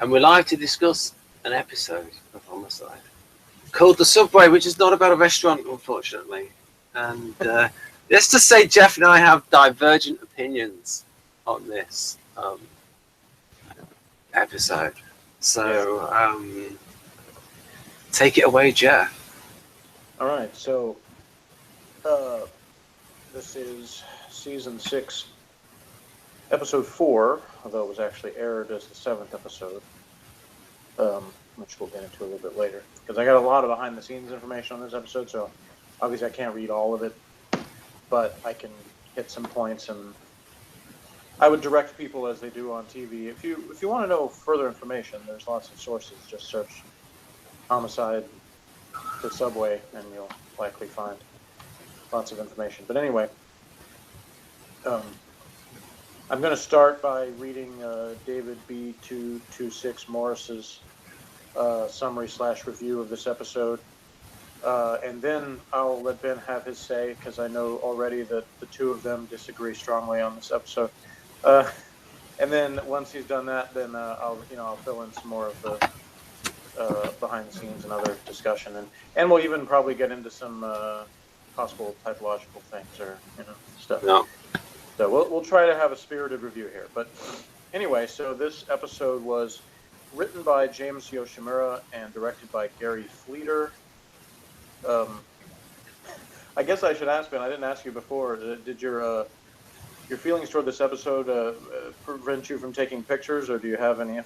and we're live to discuss an episode of Homicide called The Subway, which is not about a restaurant, unfortunately. And let's just say Jeff and I have divergent opinions on this episode. So take it away, Jeff. All right, so this is Season 6, Episode 4, although it was actually aired as the 7th episode, which we'll get into a little bit later. Because I got a lot of behind-the-scenes information on this episode, so obviously I can't read all of it, but I can hit some points, and I would direct people as they do on TV. If you want to know further information, there's lots of sources. Just search Homicide, The Subway, and you'll likely find lots of information. But anyway, I'm going to start by reading David B226 Morris's summary/review of this episode. And then I'll let Ben have his say, because I know already that the two of them disagree strongly on this episode. And then once he's done that, then I'll fill in some more of the behind the scenes and other discussion, and we'll even probably get into some possible typological things or stuff. No. So we'll try to have a spirited review here. But anyway, so this episode was written by James Yoshimura and directed by Gary Fleeter. I guess I should ask, Ben, I didn't ask you before, did your feelings toward this episode prevent you from taking pictures, or do you have any?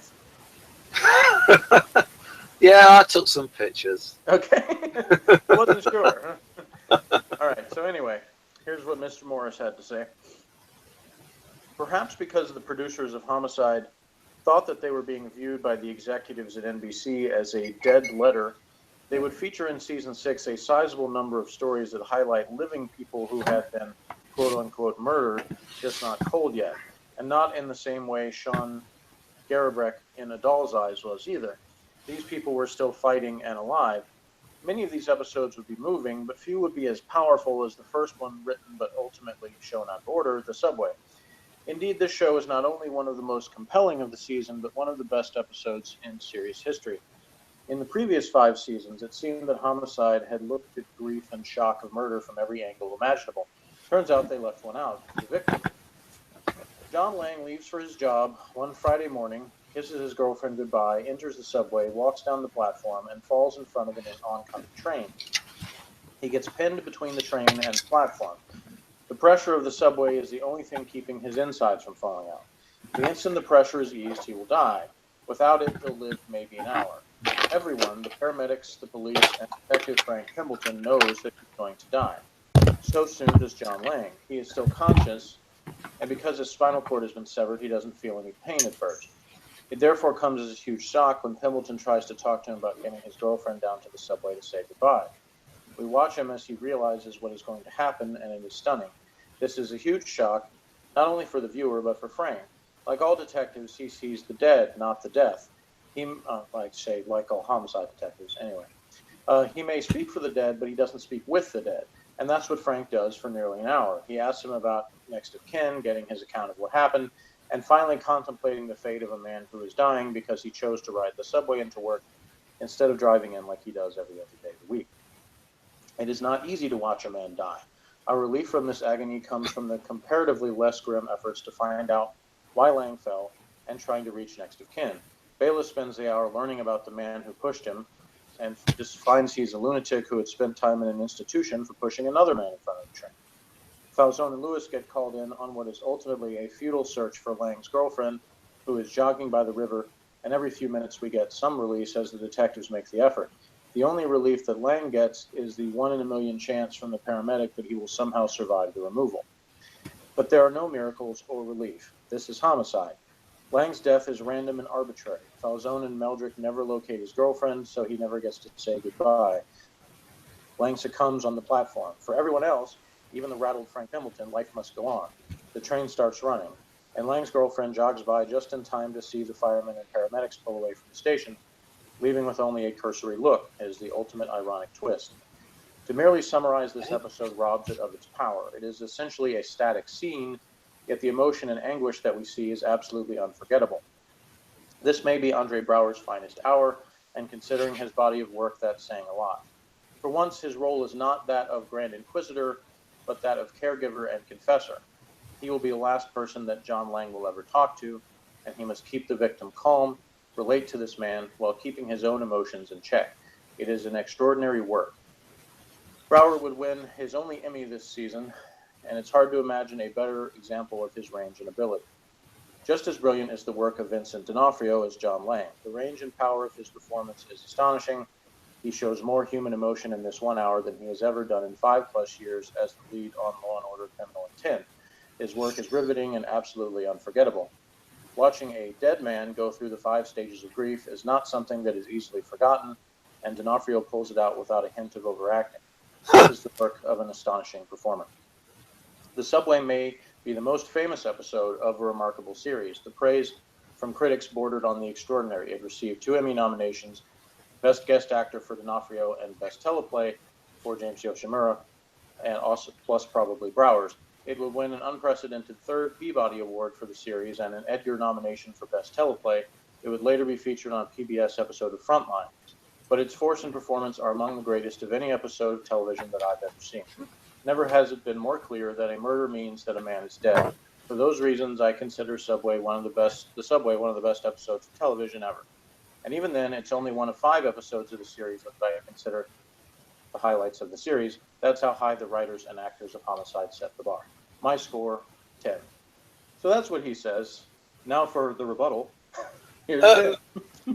Yeah, I took some pictures. Okay. I wasn't sure. All right, so anyway, here's what Mr. Morris had to say. Perhaps because the producers of Homicide thought that they were being viewed by the executives at NBC as a dead letter, they would feature in Season 6 a sizable number of stories that highlight living people who had been quote-unquote murdered, just not cold yet, and not in the same way Sean Garibreck in A Doll's Eyes was either. These people were still fighting and alive. Many of these episodes would be moving, but few would be as powerful as the first one written but ultimately shown out of order, The Subway. Indeed, this show is not only one of the most compelling of the season, but one of the best episodes in series history. In the previous 5 seasons, it seemed that Homicide had looked at grief and shock of murder from every angle imaginable. Turns out they left one out, the victim. John Lang leaves for his job one Friday morning, kisses his girlfriend goodbye, enters the subway, walks down the platform, and falls in front of an oncoming train. He gets pinned between the train and the platform. The pressure of the subway is the only thing keeping his insides from falling out. The instant the pressure is eased, he will die. Without it, he'll live maybe an hour. Everyone, the paramedics, the police, and Detective Frank Pimbleton, knows that he's going to die. So soon does John Lang. He is still conscious, and because his spinal cord has been severed, he doesn't feel any pain at first. It therefore comes as a huge shock when Pimbleton tries to talk to him about getting his girlfriend down to the subway to say goodbye. We watch him as he realizes what is going to happen, and it is stunning. This is a huge shock, not only for the viewer, but for Frank. Like all detectives, he sees the dead, not the death. Like all homicide detectives, anyway. He may speak for the dead, but he doesn't speak with the dead. And that's what Frank does for nearly an hour. He asks him about next of kin, getting his account of what happened, and finally contemplating the fate of a man who is dying because he chose to ride the subway into work instead of driving in like he does every other day of the week. It is not easy to watch a man die. Our relief from this agony comes from the comparatively less grim efforts to find out why Lang fell and trying to reach next of kin. Bayless spends the hour learning about the man who pushed him and just finds he's a lunatic who had spent time in an institution for pushing another man in front of the train. Falzone and Lewis get called in on what is ultimately a futile search for Lang's girlfriend, who is jogging by the river, and every few minutes we get some release as the detectives make the effort. The only relief that Lang gets is the 1 in a million chance from the paramedic that he will somehow survive the removal. But there are no miracles or relief. This is Homicide. Lang's death is random and arbitrary. Falzone and Meldrick never locate his girlfriend, so he never gets to say goodbye. Lang succumbs on the platform. For everyone else, even the rattled Frank Pimbleton, life must go on. The train starts running, and Lang's girlfriend jogs by just in time to see the firemen and paramedics pull away from the station, leaving with only a cursory look, as the ultimate ironic twist. To merely summarize this episode robs it of its power. It is essentially a static scene, yet the emotion and anguish that we see is absolutely unforgettable. This may be Andre Braugher's finest hour, and considering his body of work, that's saying a lot. For once, his role is not that of Grand Inquisitor, but that of caregiver and confessor. He will be the last person that John Lang will ever talk to, and he must keep the victim calm, relate to this man, while keeping his own emotions in check. It is an extraordinary work. Braugher would win his only Emmy this season, and it's hard to imagine a better example of his range and ability. Just as brilliant is the work of Vincent D'Onofrio as John Lang. The range and power of his performance is astonishing. He shows more human emotion in this 1 hour than he has ever done in 5+ years as the lead on Law & Order: Criminal Intent. His work is riveting and absolutely unforgettable. Watching a dead man go through the 5 stages of grief is not something that is easily forgotten, and D'Onofrio pulls it out without a hint of overacting. This is the work of an astonishing performer. The Subway may be the most famous episode of a remarkable series. The praise from critics bordered on the extraordinary. It received 2 Emmy nominations, Best Guest Actor for D'Onofrio and Best Teleplay for James Yoshimura, and also plus probably Braugher's. It would win an unprecedented 3rd Peabody Award for the series and an Edgar nomination for Best Teleplay. It would later be featured on a PBS episode of Frontline. But its force and performance are among the greatest of any episode of television that I've ever seen. Never has it been more clear that a murder means that a man is dead. For those reasons, I consider The Subway one of the best episodes of television ever. And even then, it's only one of 5 episodes of the series that I consider the highlights of the series. That's how high the writers and actors of Homicide set the bar. My score, 10. So that's what he says. Now for the rebuttal. Here's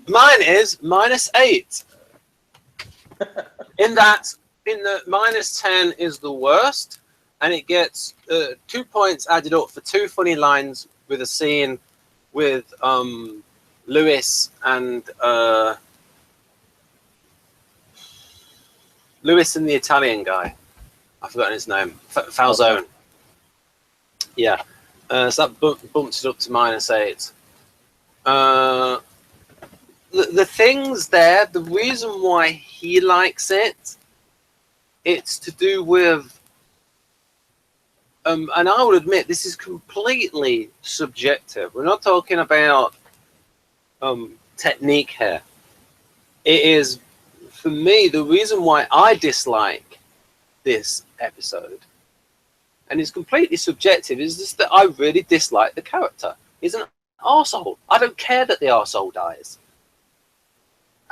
Mine is -8. In the -10 is the worst, and it gets 2 points added up for 2 funny lines with a scene with Lewis and the Italian guy. I've forgotten his name. Falzone. Yeah. So that bumps it up to -8. The things there, the reason why he likes it, it's to do with, and I would admit this is completely subjective. We're not talking about technique here. It is, for me, the reason why I dislike this episode, and it's completely subjective, is just that I really dislike the character. He's an arsehole. I don't care that the arsehole dies.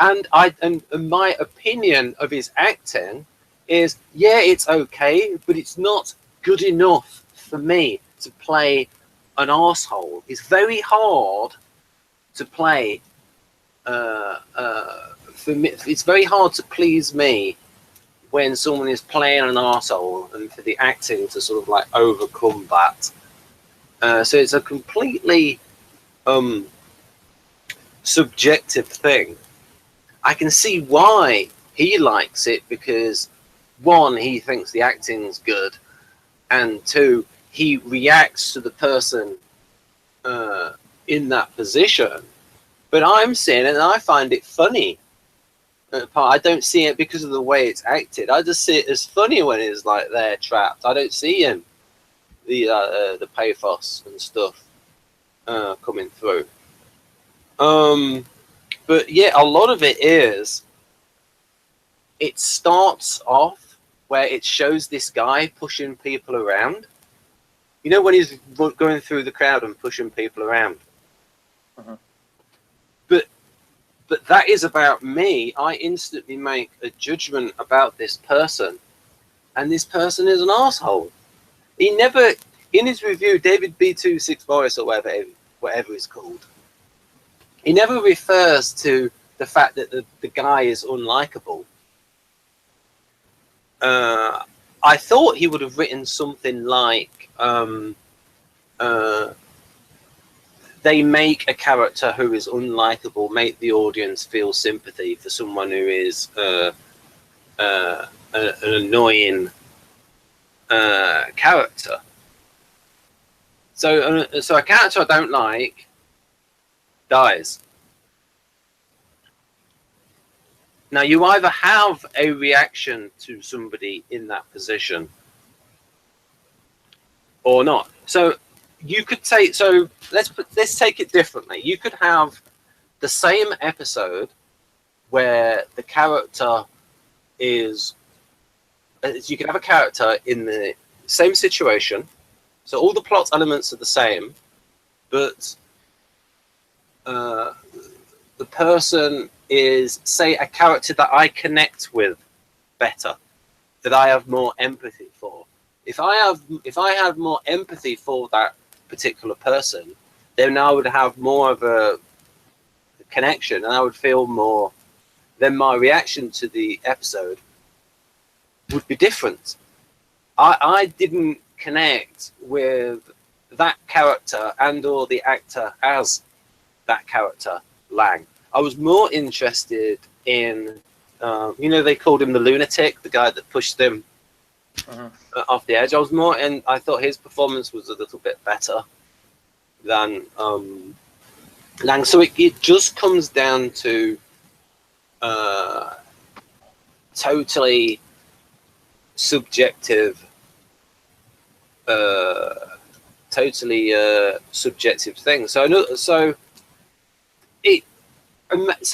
And my opinion of his acting is, yeah, it's okay, but it's not good enough for me to play an arsehole. It's very hard to play. For me, it's very hard to please me when someone is playing an arsehole, and for the acting to sort of like overcome that. So it's a completely subjective thing. I can see why he likes it, because 1, he thinks the acting's good, and 2, he reacts to the person in that position. But I'm seeing it and I find it funny. I don't see it because of the way it's acted. I just see it as funny when it's like they're trapped. I don't see him, the pathos and stuff coming through. But yeah, a lot of it is, it starts off where it shows this guy pushing people around. You know, when he's going through the crowd and pushing people around. Uh-huh. But that is about me. I instantly make a judgment about this person, and this person is an asshole. He never, in his review, David B26 Morris or whatever it's called, he never refers to the fact that the guy is unlikable. I thought he would have written something like, they make a character who is unlikable, make the audience feel sympathy for someone who is an annoying character. So a character I don't like dies. Now, you either have a reaction to somebody in that position or not. So you could take, so let's take it differently. You could have the same episode where the character is, you can have a character in the same situation, so all the plot elements are the same, but the person is, say, a character that I connect with better, that I have more empathy for. If I have more empathy for that particular person, then I would have more of a connection, and I would feel more. Then my reaction to the episode would be different. I didn't connect with that character and or the actor as that character, Lang. I was more interested in, they called him the lunatic, the guy that pushed them off the edge. I was more, and I thought his performance was a little bit better than Lang. So it just comes down to totally subjective, subjective thing. So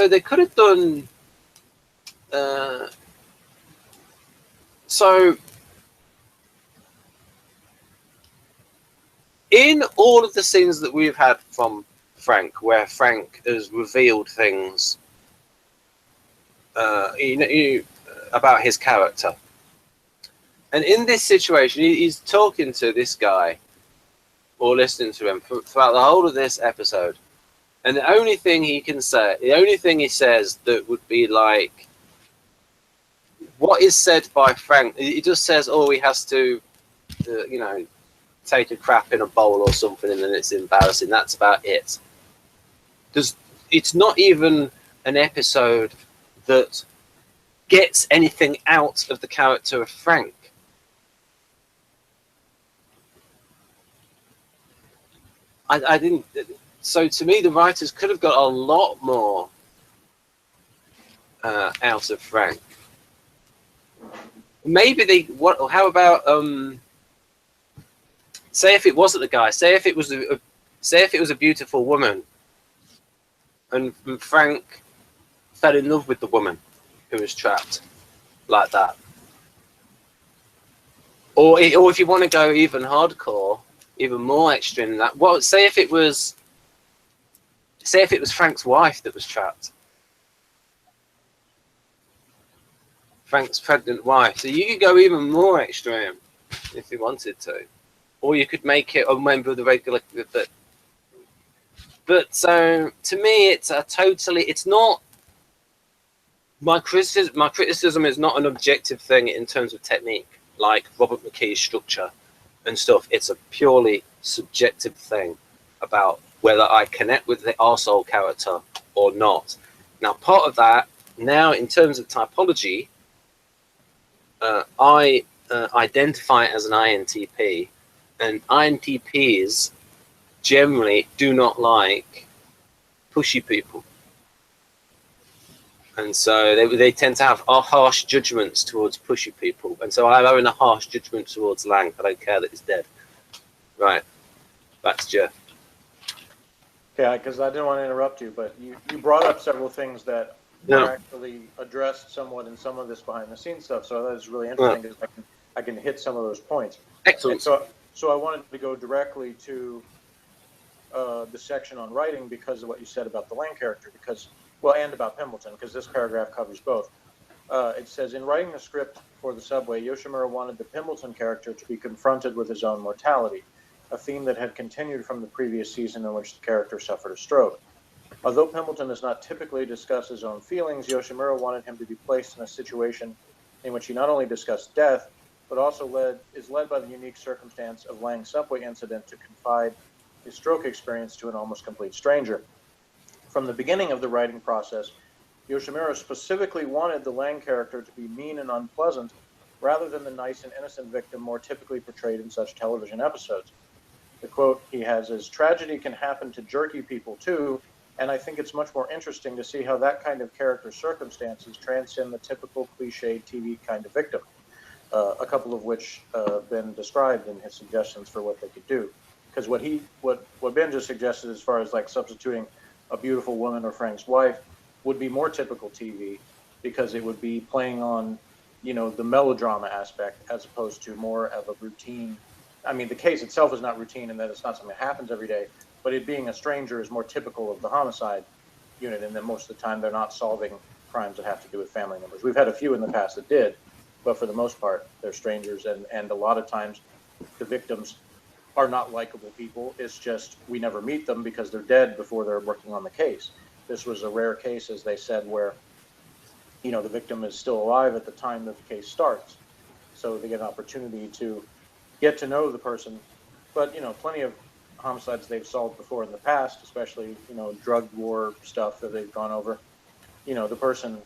they could have done. So in all of the scenes that we've had from Frank, where Frank has revealed things, about his character, and in this situation, he's talking to this guy or listening to him throughout the whole of this episode, and the only thing he says that would be like what is said by Frank, he just says, "Oh, he has to, take a crap in a bowl or something, and then it's embarrassing." That's about it. It's not even an episode that gets anything out of the character of Frank. I didn't. So to me, the writers could have got a lot more out of Frank. Maybe how about say if it wasn't the guy, say if it was a beautiful woman, and Frank fell in love with the woman who was trapped like that. Or if you want to go even hardcore, even more extreme than that, well, say if it was Frank's wife that was trapped. Frank's pregnant wife. So you could go even more extreme if you wanted to. Or you could make it a member of the regular, but so to me, it's not. My criticism is not an objective thing in terms of technique, like Robert McKee's structure and stuff. It's a purely subjective thing about whether I connect with the arsehole character or not. Now, part of that, now in terms of typology, I identify as an INTP, and INTPs generally do not like pushy people. And so they tend to have harsh judgments towards pushy people. And so I'm having a harsh judgment towards Lang. I don't care that he's dead. Right. Back to Jeff. Yeah, because I didn't want to interrupt you, but you brought up several things that were actually addressed somewhat in some of this behind-the-scenes stuff. So that was really interesting because I can hit some of those points. Excellent. And so I wanted to go directly to the section on writing because of what you said about the Lang character, and about Pembleton, because this paragraph covers both. It says, in writing the script for The Subway, Yoshimura wanted the Pembleton character to be confronted with his own mortality, a theme that had continued from the previous season in which the character suffered a stroke. Although Pembleton does not typically discuss his own feelings, Yoshimura wanted him to be placed in a situation in which he not only discussed death, but also is led by the unique circumstance of Lang's subway incident to confide his stroke experience to an almost complete stranger. From the beginning of the writing process, Yoshimura specifically wanted the Lang character to be mean and unpleasant, rather than the nice and innocent victim more typically portrayed in such television episodes. The quote he has is, "Tragedy can happen to jerky people too, and I think it's much more interesting to see how that kind of character circumstances transcend the typical cliched TV kind of victim," a couple of which Ben described in his suggestions for what they could do. Because what Ben just suggested as far as like substituting a beautiful woman or Frank's wife would be more typical TV because it would be playing on, the melodrama aspect as opposed to more of a routine. I mean, the case itself is not routine in that it's not something that happens every day, but it being a stranger is more typical of the homicide unit, and that most of the time they're not solving crimes that have to do with family members. We've had a few in the past that did, but for the most part, they're strangers, and a lot of times the victims are not likable people. It's just we never meet them because they're dead before they're working on the case. This was a rare case, as they said, where the victim is still alive at the time that the case starts, so they get an opportunity to get to know the person. But plenty of homicides they've solved before in the past, especially drug war stuff that they've gone over. The person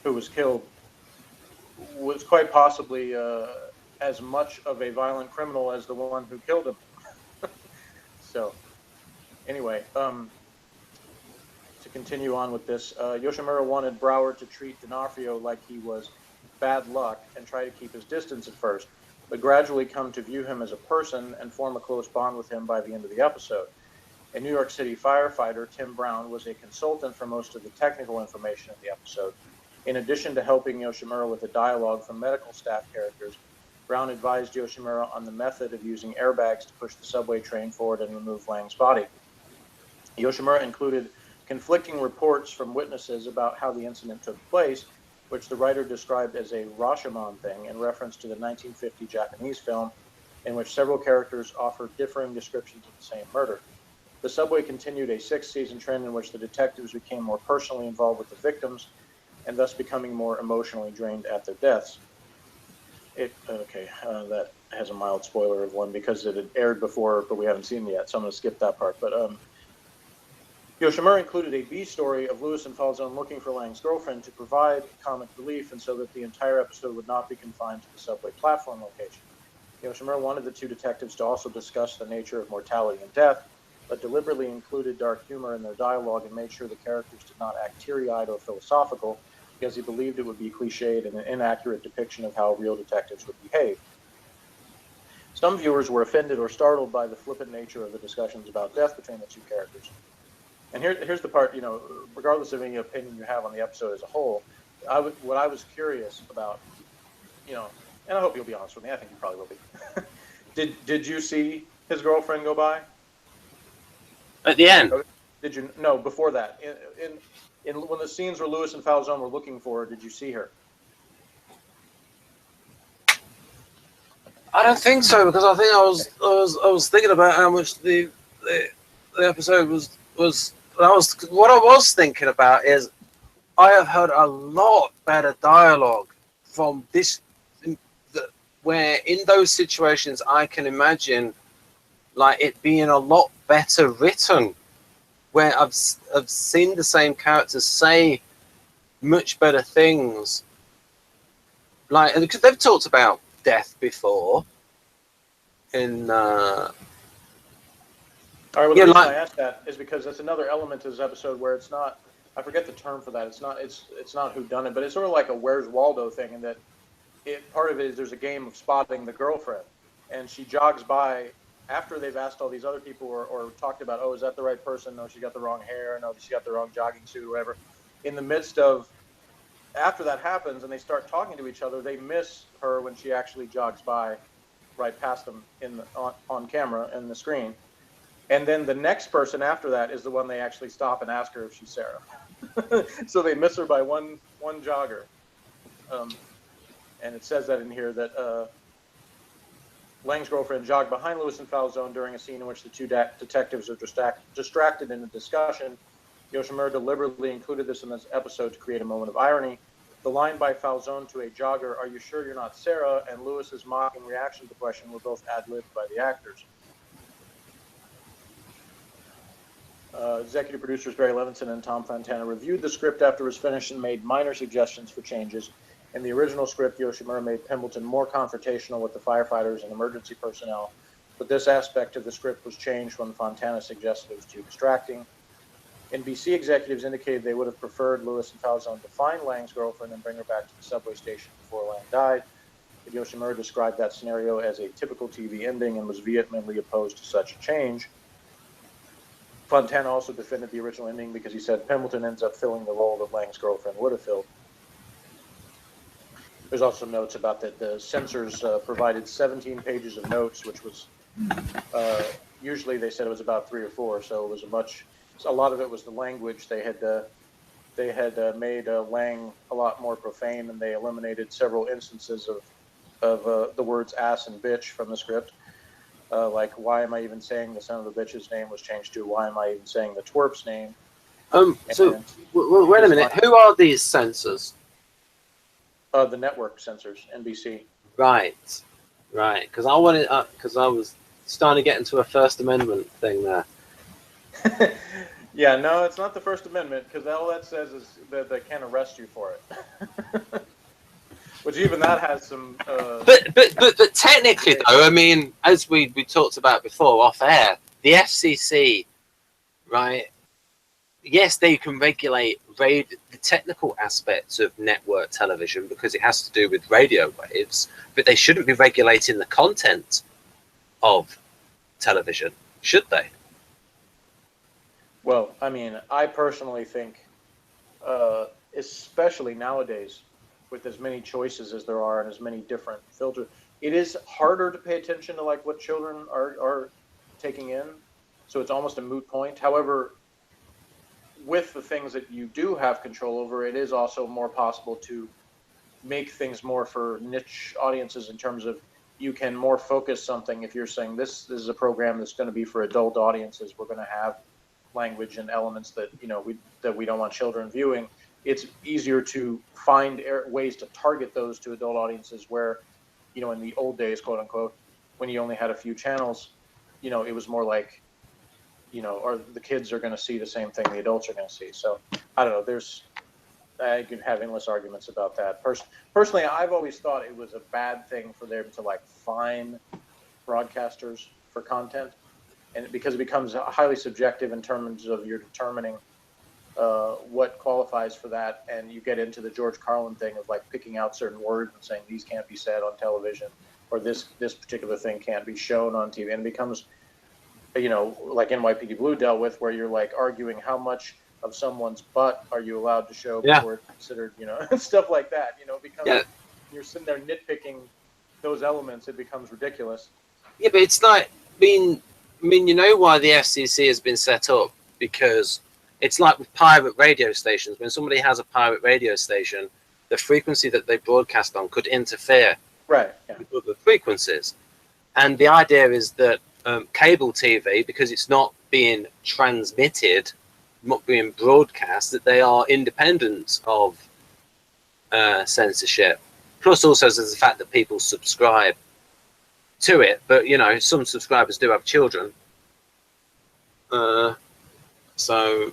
who was killed was quite possibly as much of a violent criminal as the one who killed him. So anyway, to continue on with this, Yoshimura wanted Broward to treat D'Onofrio like he was bad luck and try to keep his distance at first, but gradually come to view him as a person and form a close bond with him by the end of the episode. A New York City firefighter, Tim Brown, was a consultant for most of the technical information of the episode. In addition to helping Yoshimura with the dialogue from medical staff characters, Brown advised Yoshimura on the method of using airbags to push the subway train forward and remove Lang's body. Yoshimura included conflicting reports from witnesses about how the incident took place, which the writer described as a Rashomon thing in reference to the 1950 Japanese film, in which several characters offered differing descriptions of the same murder. The subway continued a 6-season trend in which the detectives became more personally involved with the victims and thus becoming more emotionally drained at their deaths. That has a mild spoiler of one because it had aired before, but we haven't seen it yet, so I'm going to skip that part. But Yoshimura included a B story of Lewis and Falzone looking for Lang's girlfriend to provide comic relief, and so that the entire episode would not be confined to the subway platform location. Yoshimura wanted the two detectives to also discuss the nature of mortality and death, but deliberately included dark humor in their dialogue and made sure the characters did not act teary-eyed or philosophical, because he believed it would be cliched and an inaccurate depiction of how real detectives would behave. Some viewers were offended or startled by the flippant nature of the discussions about death between the two characters. And here's the part, regardless of any opinion you have on the episode as a whole, what I was curious about, and I hope you'll be honest with me, I think you probably will be. Did you see his girlfriend go by? At the end? Did you? No, before that. In when the scenes where Lewis and Falzone were looking for her, did you see her? I don't think so, because I think I was thinking about how much the episode was. What I was thinking about is I have heard a lot better dialogue from this, where in those situations I can imagine like it being a lot better written, where I've seen the same characters say much better things, like, because they've talked about death before in All right, well, the reason I asked that is because that's another element to this episode where it's not, I forget the term for that, it's not whodunit, but it's sort of like a Where's Waldo thing, in that part of it is there's a game of spotting the girlfriend, and she jogs by after they've asked all these other people or talked about, oh, is that the right person? No, she got the wrong hair. No, she got the wrong jogging suit or whatever. In the midst of, after that happens and they start talking to each other, they miss her when she actually jogs by right past them on camera in the screen. And then the next person after that is the one they actually stop and ask her if she's Sarah. So they miss her by one jogger. And it says that in here that Lang's girlfriend jogged behind Lewis and Falzone during a scene in which the two detectives are distracted in a discussion. Yoshimura deliberately included this in this episode to create a moment of irony. The line by Falzone to a jogger, "Are you sure you're not Sarah?" and Lewis's mocking reaction to the question were both ad-libbed by the actors. Executive producers Barry Levinson and Tom Fontana reviewed the script after it was finished and made minor suggestions for changes. In the original script, Yoshimura made Pemberton more confrontational with the firefighters and emergency personnel, but this aspect of the script was changed when Fontana suggested it was too distracting. NBC executives indicated they would have preferred Lewis and Falzone to find Lang's girlfriend and bring her back to the subway station before Lang died. But Yoshimura described that scenario as a typical TV ending and was vehemently opposed to such a change. Fontana also defended the original ending because he said Pemberton ends up filling the role that Lang's girlfriend would have filled. There's also notes about that the censors provided 17 pages of notes, which was usually they said it was about 3 or 4, so it was a lot of it was the language. They had made Lang a lot more profane, and they eliminated several instances of the words ass and bitch from the script. Like, why am I even saying the son of the bitch's name was changed to why am I even saying the twerp's name? So wait a minute. Who are these censors? The network censors, NBC. Right. Because I wanted, because I was starting to get into a First Amendment thing there. Yeah, no, it's not the First Amendment, because all that says is that they can't arrest you for it. Which even that has some. But technically, though, I mean, as we talked about before off air, the FCC, right? Yes, they can regulate the technical aspects of network television because it has to do with radio waves, but they shouldn't be regulating the content of television, should they? Well, I mean, I personally think, especially nowadays, with as many choices as there are and as many different filters, it is harder to pay attention to like what children are taking in. So it's almost a moot point. However, with the things that you do have control over, it is also more possible to make things more for niche audiences in terms of you can more focus something. If you're saying this is a program that's going to be for adult audiences, we're going to have language and elements that we don't want children viewing. It's easier to find ways to target those to adult audiences where, in the old days, quote unquote, when you only had a few channels, it was more like, or the kids are going to see the same thing the adults are going to see. So I don't know. I could have endless arguments about that. Personally, I've always thought it was a bad thing for them to like fine broadcasters for content, and because it becomes highly subjective in terms of you're determining what qualifies for that, and you get into the George Carlin thing of like picking out certain words and saying these can't be said on television, or this particular thing can't be shown on TV, and it becomes, like NYPD Blue dealt with, where you're like arguing how much of someone's butt are you allowed to show before it's considered, stuff like that. Because you're sitting there nitpicking those elements, it becomes ridiculous. Yeah, but it's like you know why the FCC has been set up? Because it's like with pirate radio stations. When somebody has a pirate radio station, the frequency that they broadcast on could interfere with other frequencies. And the idea is that cable TV, because it's not being transmitted, not being broadcast, that they are independent of censorship. Plus also there's the fact that people subscribe to it, but some subscribers do have children. So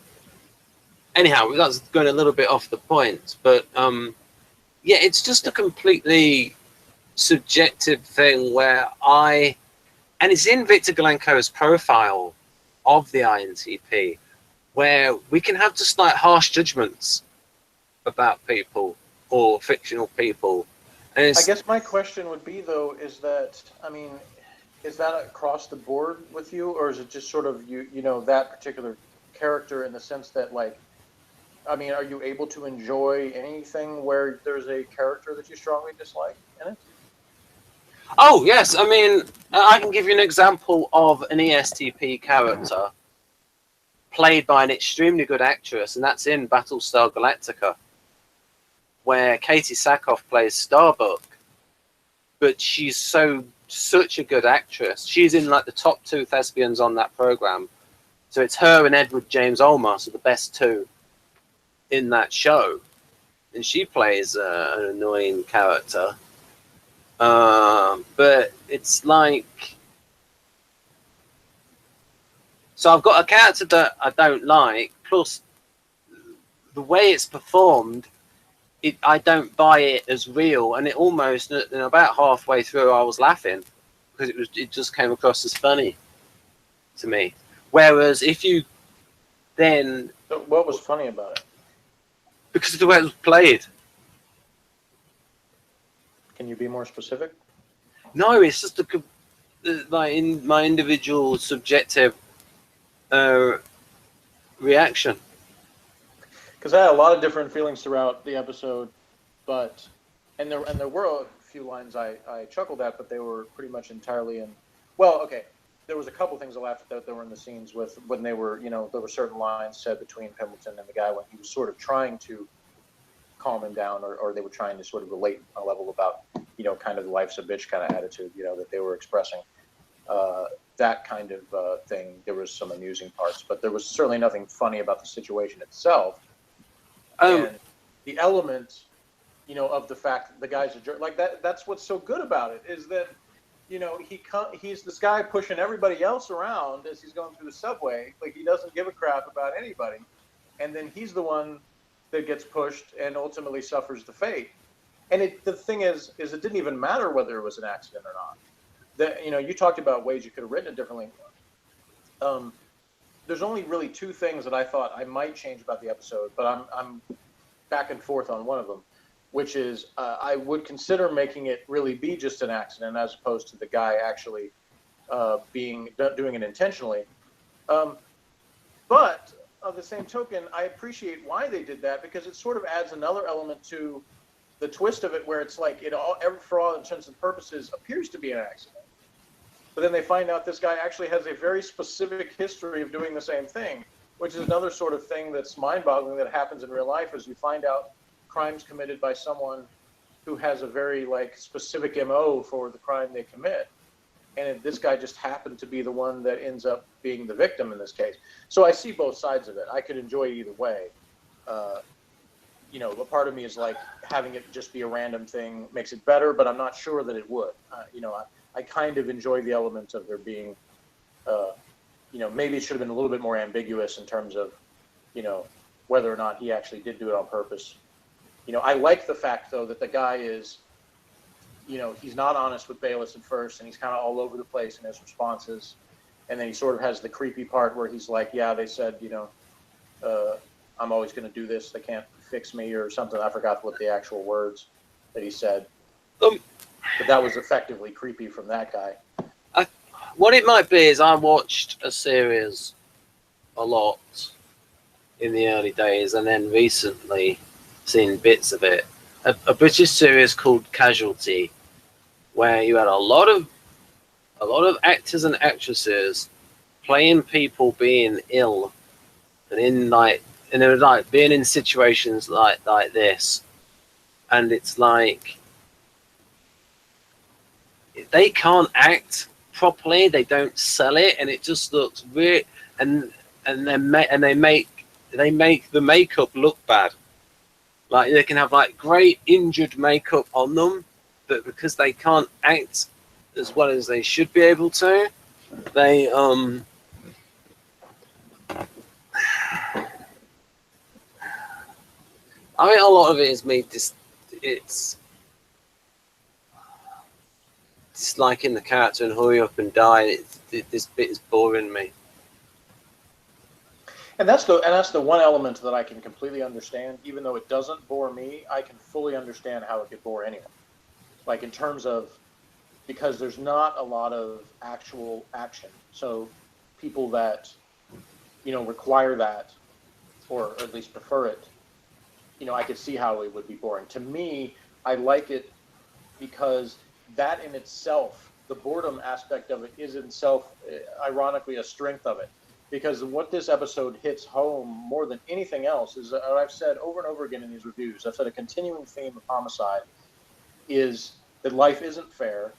anyhow, that's going a little bit off the point, but yeah, it's just a completely subjective thing where and it's in Victor Galenko's profile of the INTP, where we can have just like harsh judgments about people or fictional people. And I guess my question would be, though, is that across the board with you, or is it just sort of that particular character in the sense that, like, are you able to enjoy anything where there's a character that you strongly dislike in it? Oh, yes. I can give you an example of an ESTP character played by an extremely good actress, and that's in Battlestar Galactica, where Katie Sackhoff plays Starbuck. But she's such a good actress. She's in like the top 2 thespians on that program. So it's her and Edward James Olmos are the best 2 in that show. And she plays an annoying character. But it's like... So I've got a character that I don't like, plus the way it's performed, I don't buy it as real, and it almost, about halfway through, I was laughing because it just came across as funny to me. Whereas if you then... So what was funny about it? Because of the way it was played. Can you be more specific? No, it's just like in my individual subjective reaction. Because I had a lot of different feelings throughout the episode, but and there were a few lines I chuckled at, but they were pretty much entirely in. Well, okay, there was a couple things I laughed at that were in the scenes with when they were, there were certain lines said between Pendleton and the guy when he was sort of trying to calm him down, or they were trying to sort of relate on a level about, kind of the life's a bitch kind of attitude, that they were expressing. That kind of thing. There was some amusing parts, but there was certainly nothing funny about the situation itself. And the element, of the fact that the guy's a jerk, like that's what's so good about it, is that, he's this guy pushing everybody else around as he's going through the subway. Like, he doesn't give a crap about anybody. And then he's the one that gets pushed and ultimately suffers the fate. And the thing is it didn't even matter whether it was an accident or not. That, you talked about ways you could have written it differently. There's only really two things that I thought I might change about the episode, but I'm back and forth on one of them, which is I would consider making it really be just an accident as opposed to the guy actually doing it intentionally. But of the same token, I appreciate why they did that, because it sort of adds another element to the twist of it, where it's like for all intents and purposes, appears to be an accident. But then they find out this guy actually has a very specific history of doing the same thing, which is another sort of thing that's mind-boggling that happens in real life, as you find out crimes committed by someone who has a very specific MO for the crime they commit. And this guy just happened to be the one that ends up being the victim in this case. So I see both sides of it. I could enjoy it either way. But part of me is like, having it just be a random thing makes it better, but I'm not sure that it would. I kind of enjoy the element of there being, maybe it should have been a little bit more ambiguous in terms of, whether or not he actually did do it on purpose. I like the fact, though, that the guy is, he's not honest with Bayless at first, and he's kind of all over the place in his responses. And then he sort of has the creepy part where he's like, yeah, they said, I'm always going to do this. They can't fix me or something. I forgot what the actual words that he said. But that was effectively creepy from that guy. What it might be is I watched a series a lot in the early days, and then recently seen bits of it. A British series called Casualty, where you had a lot of actors and actresses playing people being ill, and they were like being in situations like this, and it's like they can't act properly, they don't sell it, and it just looks weird, and they make the makeup look bad. Like, they can have great injured makeup on them, but because they can't act as well as they should be able to, they I mean, a lot of it is me it's disliking the character and hurry up and die. This bit is boring me. And that's the one element that I can completely understand. Even though it doesn't bore me, I can fully understand how it could bore anyone. Like, in terms of, because there's not a lot of actual action. So people that, require that, or at least prefer it, I could see how it would be boring. To me, I like it because that in itself, the boredom aspect of it is in itself, ironically, a strength of it. Because what this episode hits home more than anything else is, I've said over and over again in these reviews, I've said a continuing theme of Homicide is that life isn't fair.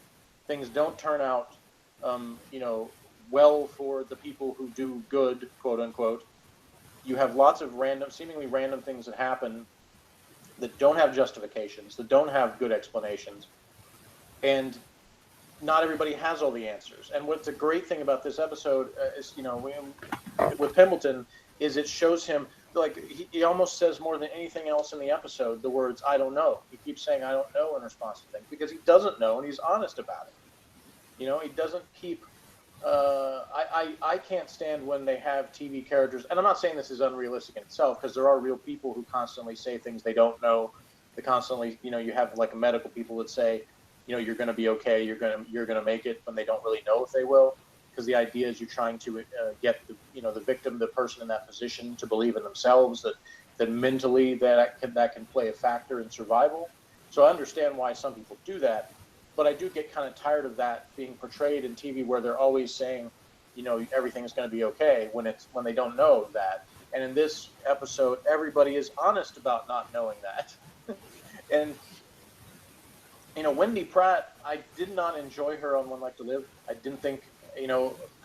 Things don't turn out, well for the people who do good, quote unquote. You have lots of seemingly random things that happen that don't have justifications, that don't have good explanations. And not everybody has all the answers. And what's a great thing about this episode is, with Pendleton, is it shows him, like, he almost says more than anything else in the episode the words, I don't know. He keeps saying, I don't know, in response to things, because he doesn't know, and he's honest about it. He doesn't keep, I can't stand when they have TV characters, and I'm not saying this is unrealistic in itself, because there are real people who constantly say things they don't know. They constantly, you have medical people that say, you're going to be okay, you're going to make it, when they don't really know if they will. because the idea is you're trying to get the victim, the person in that position, to believe in themselves, that mentally that can play a factor in survival. So I understand why some people do that, but I do get kind of tired of that being portrayed in TV, where they're always saying, everything is going to be okay when they don't know that. And in this episode, everybody is honest about not knowing that. And Wendy Pratt, I did not enjoy her on One Life to Live. I didn't think,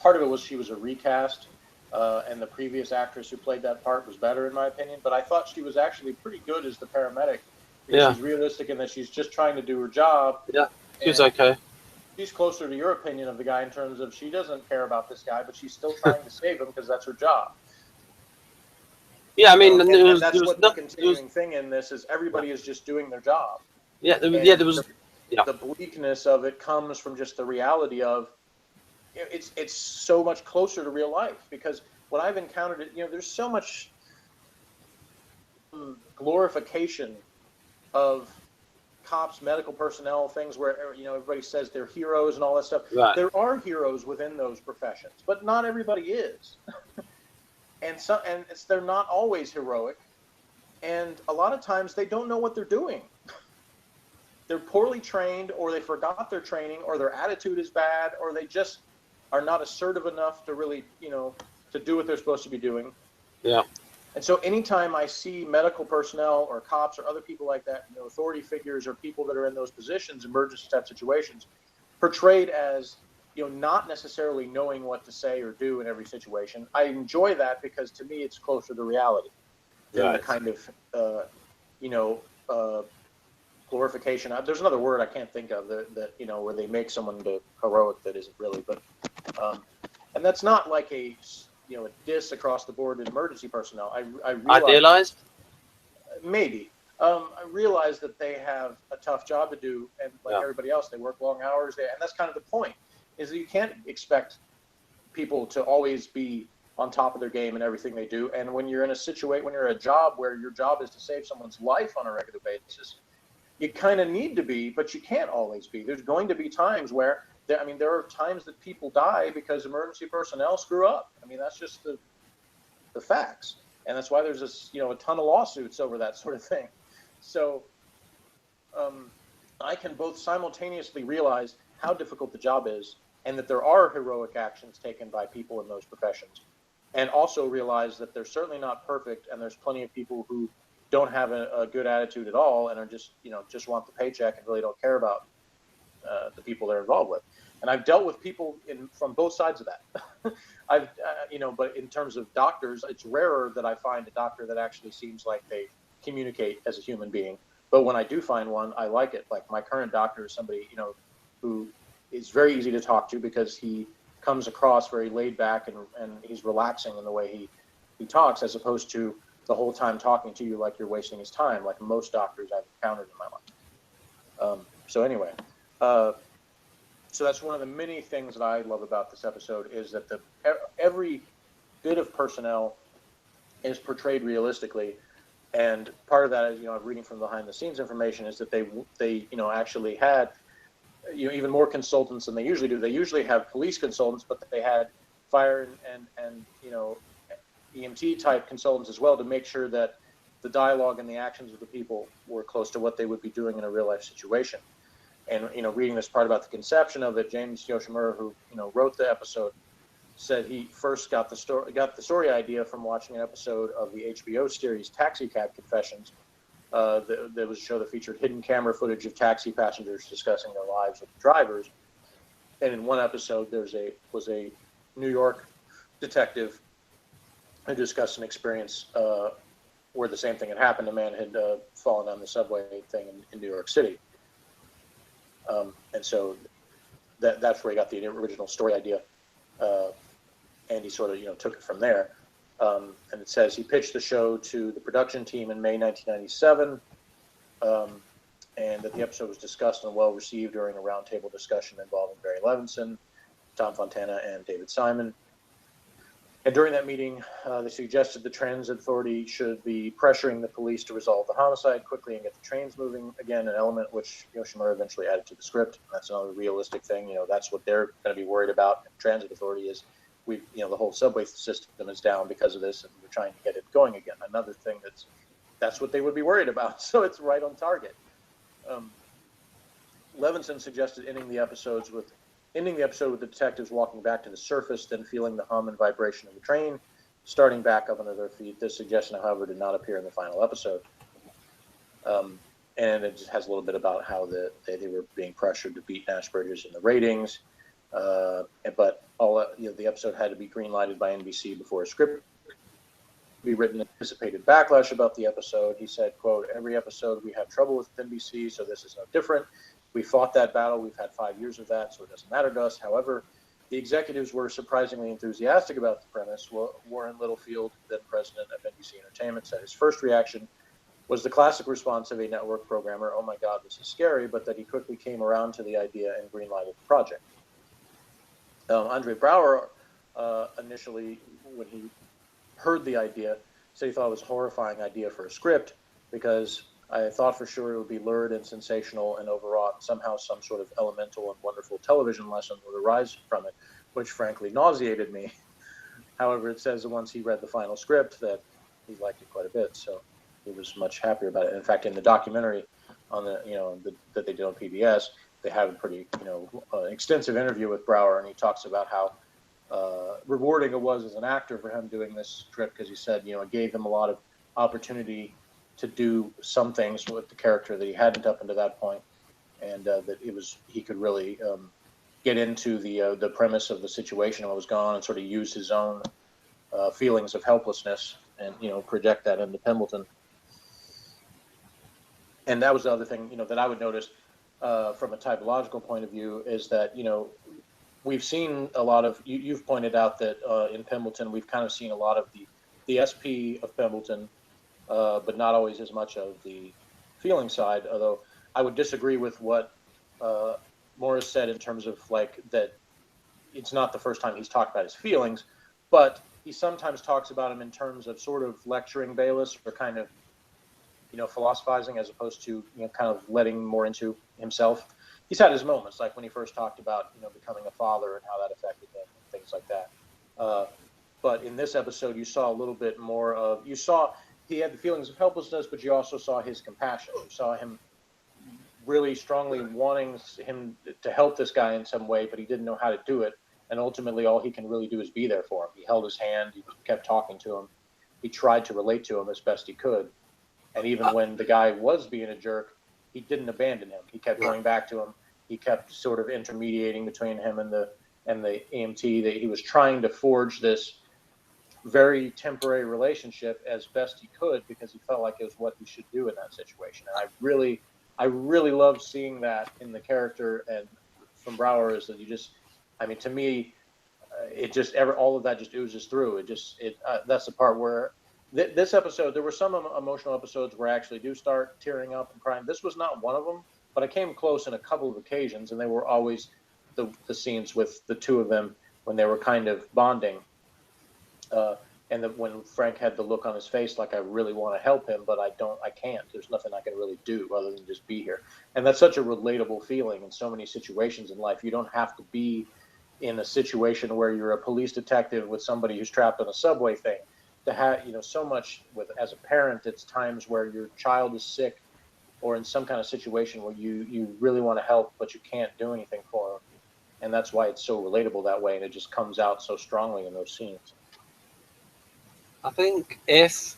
part of it was she was a recast, and the previous actress who played that part was better, in my opinion. But I thought she was actually pretty good as the paramedic. Yeah. She's realistic in that she's just trying to do her job. Yeah, she was okay. She's closer to your opinion of the guy in terms of she doesn't care about this guy, but she's still trying to save him because that's her job. Yeah, I mean, and that's what the continuing thing in this is. Everybody is just doing their job. Yeah, there was. The bleakness of it comes from just the reality of it's so much closer to real life, because what I've encountered, there's so much glorification of cops, medical personnel, things where everybody says they're heroes and all that stuff. Right. There are heroes within those professions, but not everybody is. And they're not always heroic, and a lot of times they don't know what they're doing. They're poorly trained, or they forgot their training, or their attitude is bad, or they just are not assertive enough to really, to do what they're supposed to be doing. Yeah. And so anytime I see medical personnel or cops or other people like that, authority figures or people that are in those positions, emergency type situations, portrayed as, not necessarily knowing what to say or do in every situation, I enjoy that, because to me it's closer to reality than the kind of, glorification. There's another word I can't think of that where they make someone to heroic that isn't really, but and that's not like a diss across the board in emergency personnel. I realize maybe I realize that they have a tough job to do, and everybody else, they work long hours, and that's kind of the point, is that you can't expect people to always be on top of their game in everything they do. And when you're in when you're at a job where your job is to save someone's life on a regular basis, you kind of need to be, but you can't always be. There's going to be times where, there are times that people die because emergency personnel screw up. That's just the facts. And that's why there's this, a ton of lawsuits over that sort of thing. So I can both simultaneously realize how difficult the job is, and that there are heroic actions taken by people in those professions, and also realize that they're certainly not perfect, and there's plenty of people who don't have a good attitude at all, and are just want the paycheck and really don't care about the people they're involved with. And I've dealt with people from both sides of that. But in terms of doctors, it's rarer that I find a doctor that actually seems like they communicate as a human being. But when I do find one, I like it. Like my current doctor is somebody, who is very easy to talk to, because he comes across very laid back, and he's relaxing in the way he talks, as opposed to the whole time talking to you like you're wasting his time, like most doctors I've encountered in my life. So anyway, so that's one of the many things that I love about this episode, is that every bit of personnel is portrayed realistically. And part of that is, reading from behind the scenes information, is that they actually had, even more consultants than they usually do. They usually have police consultants, but they had fire and EMT type consultants as well, to make sure that the dialogue and the actions of the people were close to what they would be doing in a real life situation. And reading this part about the conception of it, James Yoshimura, who wrote the episode, said he first got the story idea from watching an episode of the HBO series Taxi Cab Confessions. There was a show that featured hidden camera footage of taxi passengers discussing their lives with drivers. And in one episode, there was a New York detective who discussed an experience where the same thing had happened. A man had fallen down the subway thing in New York City. And so that's where he got the original story idea. And he sort of, took it from there. And it says he pitched the show to the production team in May 1997, and that the episode was discussed and well received during a roundtable discussion involving Barry Levinson, Tom Fontana, and David Simon. And during that meeting, they suggested the transit authority should be pressuring the police to resolve the homicide quickly and get the trains moving. Again, an element which Yoshimura eventually added to the script. That's another realistic thing. That's what they're going to be worried about. Transit authority is the whole subway system is down because of this, and we're trying to get it going again. Another thing that's what they would be worried about. So it's right on target. Levinson suggested ending the episode with the detectives walking back to the surface, then feeling the hum and vibration of the train, starting back up under their feet. This suggestion, however, did not appear in the final episode. And it just has a little bit about how they were being pressured to beat Nash Bridges in the ratings. But the episode had to be green-lighted by NBC before a script be written. Anticipated backlash about the episode. He said, quote, "Every episode we have trouble with NBC, so this is no different. We fought that battle. We've had 5 years of that, so it doesn't matter to us." However, the executives were surprisingly enthusiastic about the premise. Warren Littlefield, then president of NBC Entertainment, said his first reaction was the classic response of a network programmer, "Oh my God, this is scary," but that he quickly came around to the idea and greenlighted the project. Andre Braugher initially, when he heard the idea, said he thought it was a horrifying idea for a script because I thought for sure it would be lurid and sensational and overwrought. Somehow some sort of elemental and wonderful television lesson would arise from it, which frankly nauseated me. However, it says that once he read the final script that he liked it quite a bit, so he was much happier about it. In fact, in the documentary on that they did on PBS, they have a pretty extensive interview with Brower, and he talks about how rewarding it was as an actor for him doing this script, because he said it gave him a lot of opportunity to do some things with the character that he hadn't up until that point, and that he could really get into the premise of the situation and what was going on, and sort of use his own feelings of helplessness and project that into Pendleton. And that was the other thing that I would notice from a typological point of view is that we've seen a lot of you've pointed out that in Pendleton we've kind of seen a lot of the SP of Pendleton. But not always as much of the feeling side, although I would disagree with what Morris said in terms of that it's not the first time he's talked about his feelings, but he sometimes talks about them in terms of sort of lecturing Bayless or kind of philosophizing as opposed to kind of letting more into himself. He's had his moments, like when he first talked about becoming a father and how that affected him and things like that. But in this episode, you saw a little bit more of he had the feelings of helplessness, but you also saw his compassion. You saw him really strongly wanting him to help this guy in some way, but he didn't know how to do it. And ultimately, all he can really do is be there for him. He held his hand. He kept talking to him. He tried to relate to him as best he could. And even when the guy was being a jerk, he didn't abandon him. He kept going back to him. He kept sort of intermediating between him and the EMT. That he was trying to forge this very temporary relationship as best he could because he felt like it was what he should do in that situation. And I really loved seeing that in the character, and from Brower is that to me, it just all of that just oozes through. That's the part where this episode, there were some emotional episodes where I actually do start tearing up and crying. This was not one of them, but I came close in a couple of occasions, and they were always the scenes with the two of them when they were kind of bonding. And when Frank had the look on his face like I really want to help him, but I can't. There's nothing I can really do other than just be here. And that's such a relatable feeling in so many situations in life. You don't have to be in a situation where you're a police detective with somebody who's trapped on a subway thing. To have, so much as a parent, it's times where your child is sick or in some kind of situation where you really want to help, but you can't do anything for them. And that's why it's so relatable that way. And it just comes out so strongly in those scenes. I think if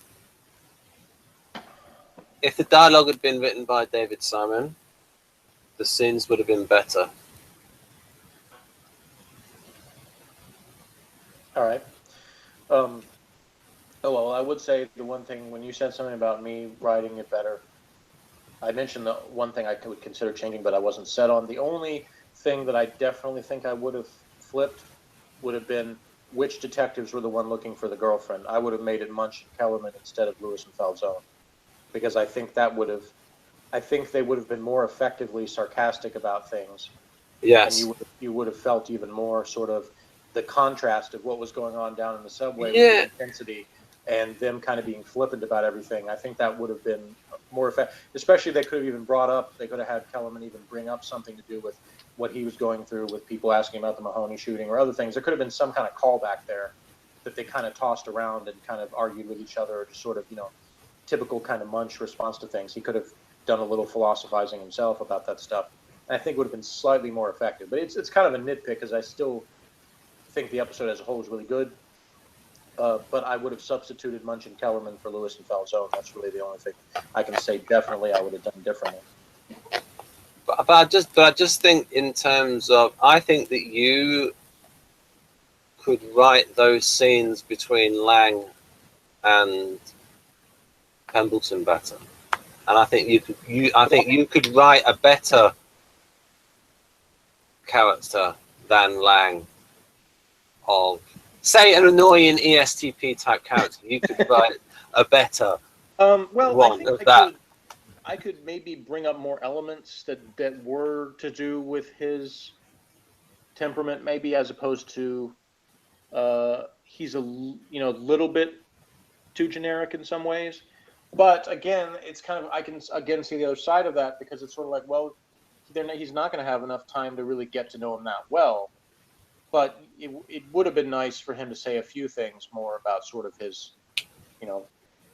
the dialogue had been written by David Simon, the scenes would have been better. All right. Well, I would say the one thing, when you said something about me writing it better, I mentioned the one thing I would consider changing, but I wasn't set on. The only thing that I definitely think I would have flipped would have been which detectives were the one looking for the girlfriend. I would have made it Munch and Kellerman instead of Lewis and Falzone, because I think they would have been more effectively sarcastic about things. Yes. And you would have felt even more sort of the contrast of what was going on down in the subway with Yeah. the intensity and them kind of being flippant about everything. I think that would have been more effective. Especially, they could have even brought up, they could have had Kellerman even bring up something to do with what he was going through with people asking about the Mahoney shooting or other things. There could have been some kind of callback there that they kind of tossed around and kind of argued with each other, or just sort of, typical kind of Munch response to things. He could have done a little philosophizing himself about that stuff. And I think would have been slightly more effective. But it's kind of a nitpick, because I still think the episode as a whole is really good. But I would have substituted Munch and Kellerman for Lewis and Falzone. That's really the only thing I can say definitely I would have done differently. But I just think, in terms of, I think that you could write those scenes between Lang and Pemberton better, and I think you could write a better character than Lang of, say, an annoying ESTP type character. You could write a better one of that. I could maybe bring up more elements that were to do with his temperament, maybe, as opposed to he's a little bit too generic in some ways. But again, it's kind of, I can again see the other side of that, because it's sort of like, well, he's not going to have enough time to really get to know him that well. But it would have been nice for him to say a few things more about sort of his,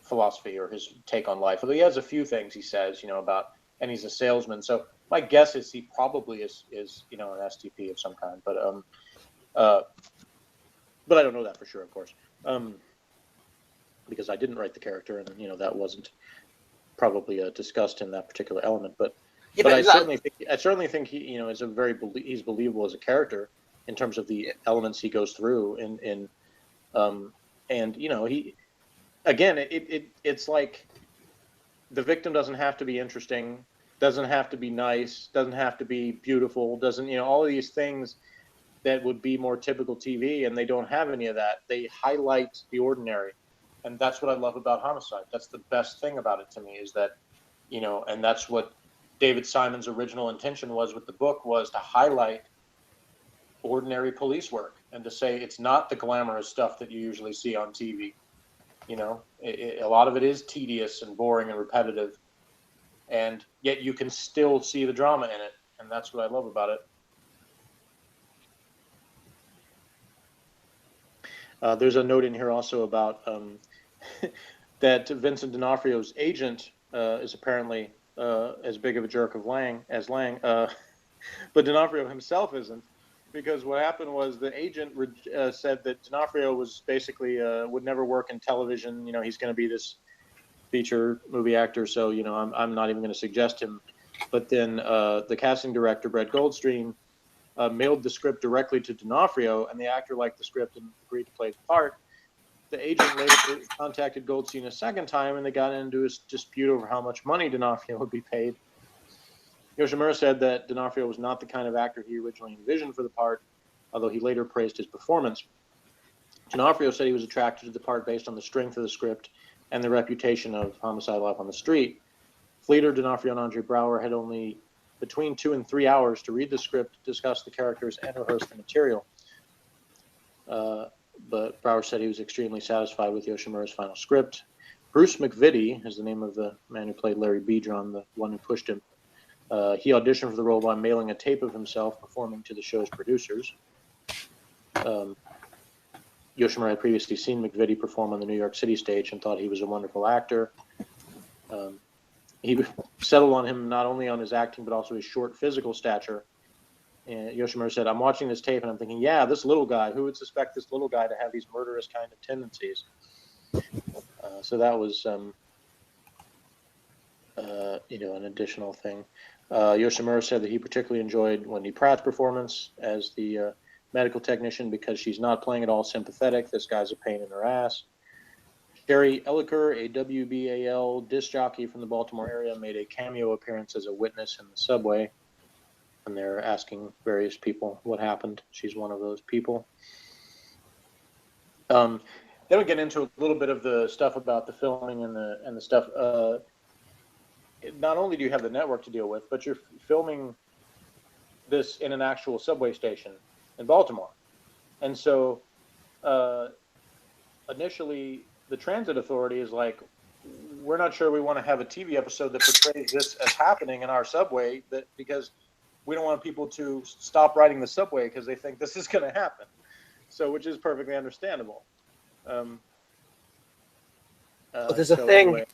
philosophy or his take on life. Although he has a few things he says, about, and he's a salesman. So my guess is he probably is an STP of some kind. But I don't know that for sure, of course, because I didn't write the character, and that wasn't probably discussed in that particular element. But I certainly think he is he's believable as a character in terms of the elements he goes through, and he, again, it's like, the victim doesn't have to be interesting, doesn't have to be nice, doesn't have to be beautiful, doesn't, all of these things that would be more typical TV, and they don't have any of that. They highlight the ordinary, and that's what I love about Homicide. That's the best thing about it to me, is that, and that's what David Simon's original intention was with the book, was to highlight ordinary police work, and to say it's not the glamorous stuff that you usually see on TV. A lot of it is tedious and boring and repetitive, and yet you can still see the drama in it, and that's what I love about it. There's a note in here also about that Vincent D'Onofrio's agent is apparently as big of a jerk as Lang, but D'Onofrio himself isn't, because what happened was the agent said that D'Onofrio was basically would never work in television. He's going to be this feature movie actor, so I'm not even going to suggest him. But then the casting director, Brett Goldstein, mailed the script directly to D'Onofrio, and the actor liked the script and agreed to play the part. The agent later contacted Goldstein a second time, and they got into a dispute over how much money D'Onofrio would be paid. Yoshimura said that D'Onofrio was not the kind of actor he originally envisioned for the part, although he later praised his performance. D'Onofrio said he was attracted to the part based on the strength of the script and the reputation of Homicide: Life on the Street. Fleeter, D'Onofrio, and Andre Braugher had only between 2 and 3 hours to read the script, discuss the characters, and rehearse the material. But Braugher said he was extremely satisfied with Yoshimura's final script. Bruce McVitie is the name of the man who played Larry Bedron, the one who pushed him. He auditioned for the role by mailing a tape of himself performing to the show's producers. Yoshimura had previously seen McVitie perform on the New York City stage and thought he was a wonderful actor. He settled on him not only on his acting, but also his short physical stature. And Yoshimura said, "I'm watching this tape and I'm thinking, yeah, this little guy, who would suspect this little guy to have these murderous kind of tendencies?" So that was, an additional thing. Yoshimura said that he particularly enjoyed Wendy Pratt's performance as the medical technician, because she's not playing at all sympathetic. This guy's a pain in her ass. Sherry Elliker, a WBAL disc jockey from the Baltimore area, made a cameo appearance as a witness in the subway, and they're asking various people what happened. She's one of those people. Then we get into a little bit of the stuff about the filming and the stuff. Not only do you have the network to deal with, but you're filming this in an actual subway station in Baltimore. And so initially, the transit authority is like, we're not sure we want to have a TV episode that portrays this as happening in our subway, because we don't want people to stop riding the subway because they think this is going to happen. So, which is perfectly understandable. But there's a thing anyway.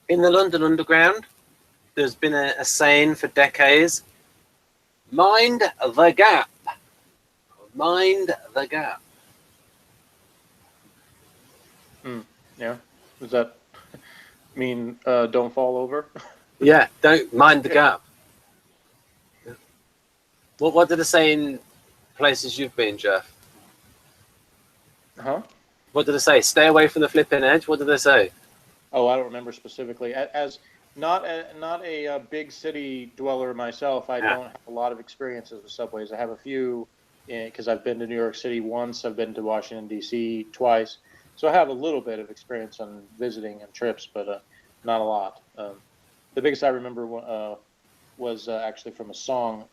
In the London Underground. There's been a saying for decades: mind the gap. Mind the gap. Yeah. Does that mean don't fall over? Yeah, don't mind the gap. Yeah. What did it say in places you've been, Jeff? Huh? What did it say? Stay away from the flipping edge? What did they say? Oh, I don't remember specifically. As not a big city dweller myself, I don't have a lot of experiences with subways. I have a few, because I've been to New York City once. I've been to Washington, D.C. twice. So I have a little bit of experience on visiting and trips, but not a lot. The biggest I remember was actually from a song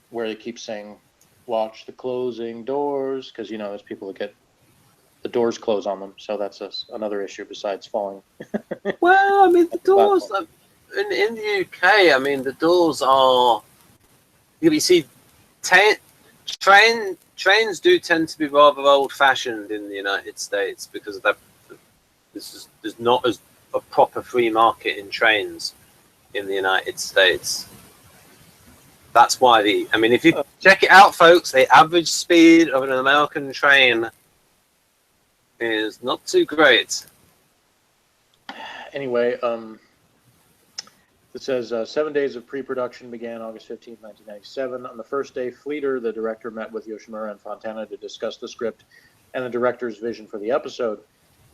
where they keep saying, "Watch the closing doors," because, there's people that get the doors close on them. So that's another issue besides falling. Well, I mean, the doors in the UK, I mean, the doors are, you see, trains do tend to be rather old-fashioned in the United States because of that. There's not as a proper free market in trains in the United States. That's why if you check it out, folks, the average speed of an American train is not too great. Anyway, it says 7 days of pre-production began August 15, 1997. On the first day, Fleeter, the director, met with Yoshimura and Fontana to discuss the script and the director's vision for the episode.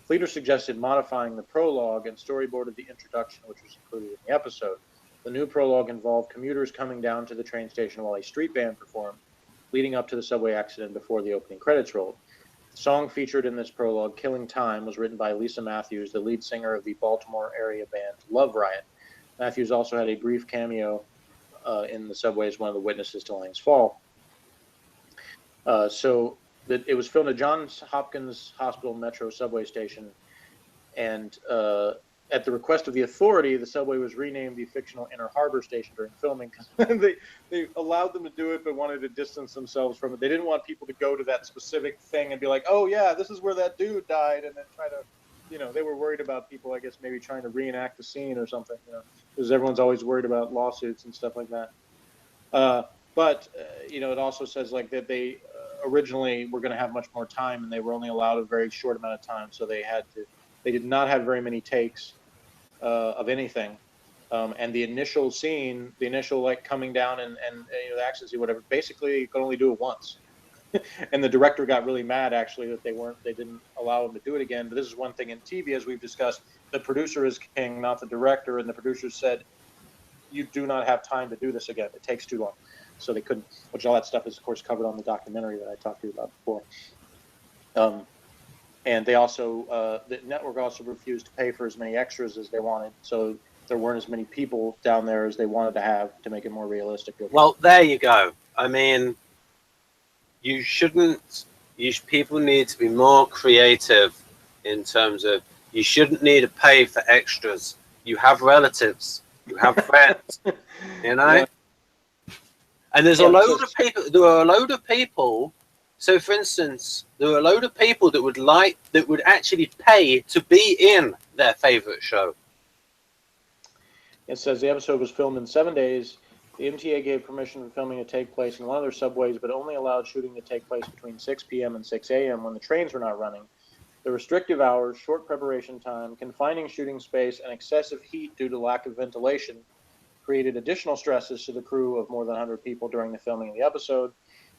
Fleeter suggested modifying the prologue and storyboarded the introduction, which was included in the episode. The new prologue involved commuters coming down to the train station while a street band performed, leading up to the subway accident before the opening credits rolled. The song featured in this prologue, "Killing Time," was written by Lisa Matthews, the lead singer of the Baltimore area band Love Riot. Matthews also had a brief cameo in the subway as one of the witnesses to Lang's fall. It was filmed at Johns Hopkins Hospital Metro subway station, and at the request of the authority, the subway was renamed the fictional Inner Harbor Station during filming, because they allowed them to do it but wanted to distance themselves from it. They didn't want people to go to that specific thing and be like, oh yeah, this is where that dude died, and then try to, they were worried about people, I guess, maybe trying to reenact the scene or something, because everyone's always worried about lawsuits and stuff like that. But it also says like that they originally were going to have much more time, and they were only allowed a very short amount of time, so they did not have very many takes of anything. And the initial scene, like coming down and the action scene, whatever, basically you could only do it once. And the director got really mad, actually, that they didn't allow him to do it again. But this is one thing in TV, as we've discussed, the producer is king, not the director. And the producer said, you do not have time to do this again. It takes too long. So they couldn't, which all that stuff is, of course, covered on the documentary that I talked to you about before. And they also, the network also refused to pay for as many extras as they wanted. So there weren't as many people down there as they wanted to have to make it more realistic. Well, there you go. I mean, people need to be more creative in terms of, you shouldn't need to pay for extras. You have relatives, you have friends, Yeah. And there's there are a load of people. So, for instance, there are a load of people that would actually pay to be in their favorite show. It says the episode was filmed in 7 days. The MTA gave permission for filming to take place in one of their subways, but only allowed shooting to take place between 6 p.m. and 6 a.m. when the trains were not running. The restrictive hours, short preparation time, confining shooting space, and excessive heat due to lack of ventilation created additional stresses to the crew of more than 100 people during the filming of the episode.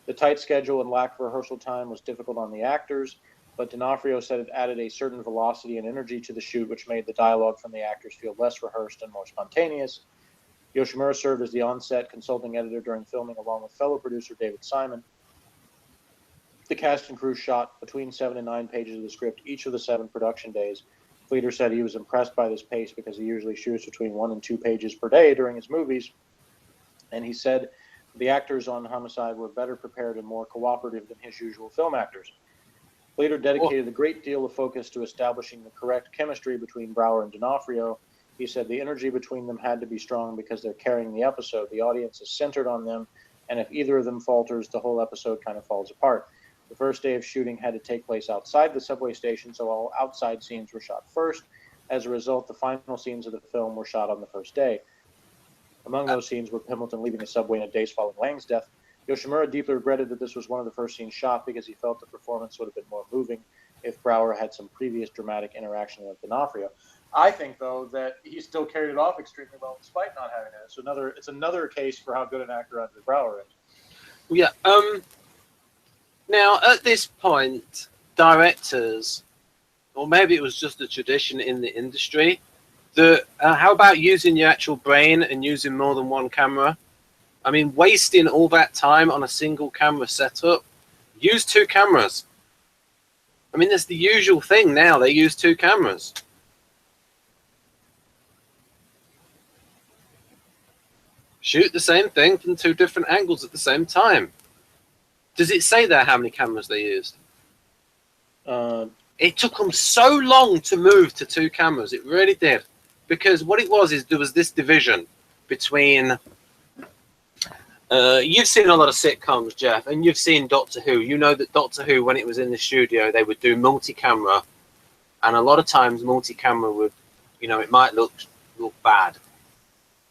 The tight schedule and lack of rehearsal time was difficult on the actors, but D'Onofrio said it added a certain velocity and energy to the shoot, which made the dialogue from the actors feel less rehearsed and more spontaneous. Yoshimura served as the on-set consulting editor during filming, along with fellow producer David Simon. The cast and crew shot between 7 and 9 pages of the script each of the 7 production days. Fleeter said he was impressed by this pace because he usually shoots between 1 and 2 pages per day during his movies. And he said The actors on Homicide were better prepared and more cooperative than his usual film actors. Fleeter dedicated a great deal of focus to establishing the correct chemistry between Brower and D'Onofrio. He said the energy between them had to be strong because they're carrying the episode. The audience is centered on them, and if either of them falters, the whole episode kind of falls apart. The first day of shooting had to take place outside the subway station, so all outside scenes were shot first. As a result, the final scenes of the film were shot on the first day. Among those scenes were Pemberton leaving the subway in the days following Lang's death. Yoshimura deeply regretted that this was one of the first scenes shot because he felt the performance would have been more moving if Brower had some previous dramatic interaction with D'Onofrio. I think, though, that he still carried it off extremely well despite not having it. It's another case for how good an actor Andre Brower is. Yeah. Now, at this point, directors, or maybe it was just a tradition in the industry, how about using your actual brain and using more than one camera? I mean, wasting all that time on a single camera setup, use two cameras. I mean, that's the usual thing now. They use two cameras. Shoot the same thing from two different angles at the same time. Does it say there how many cameras they used? It took them so long to move to two cameras. It really did. Because what it was is there was this division between... you've seen a lot of sitcoms, Jeff, and you've seen Doctor Who. You know that Doctor Who, when it was in the studio, they would do multi-camera. And a lot of times multi-camera would, it might look bad.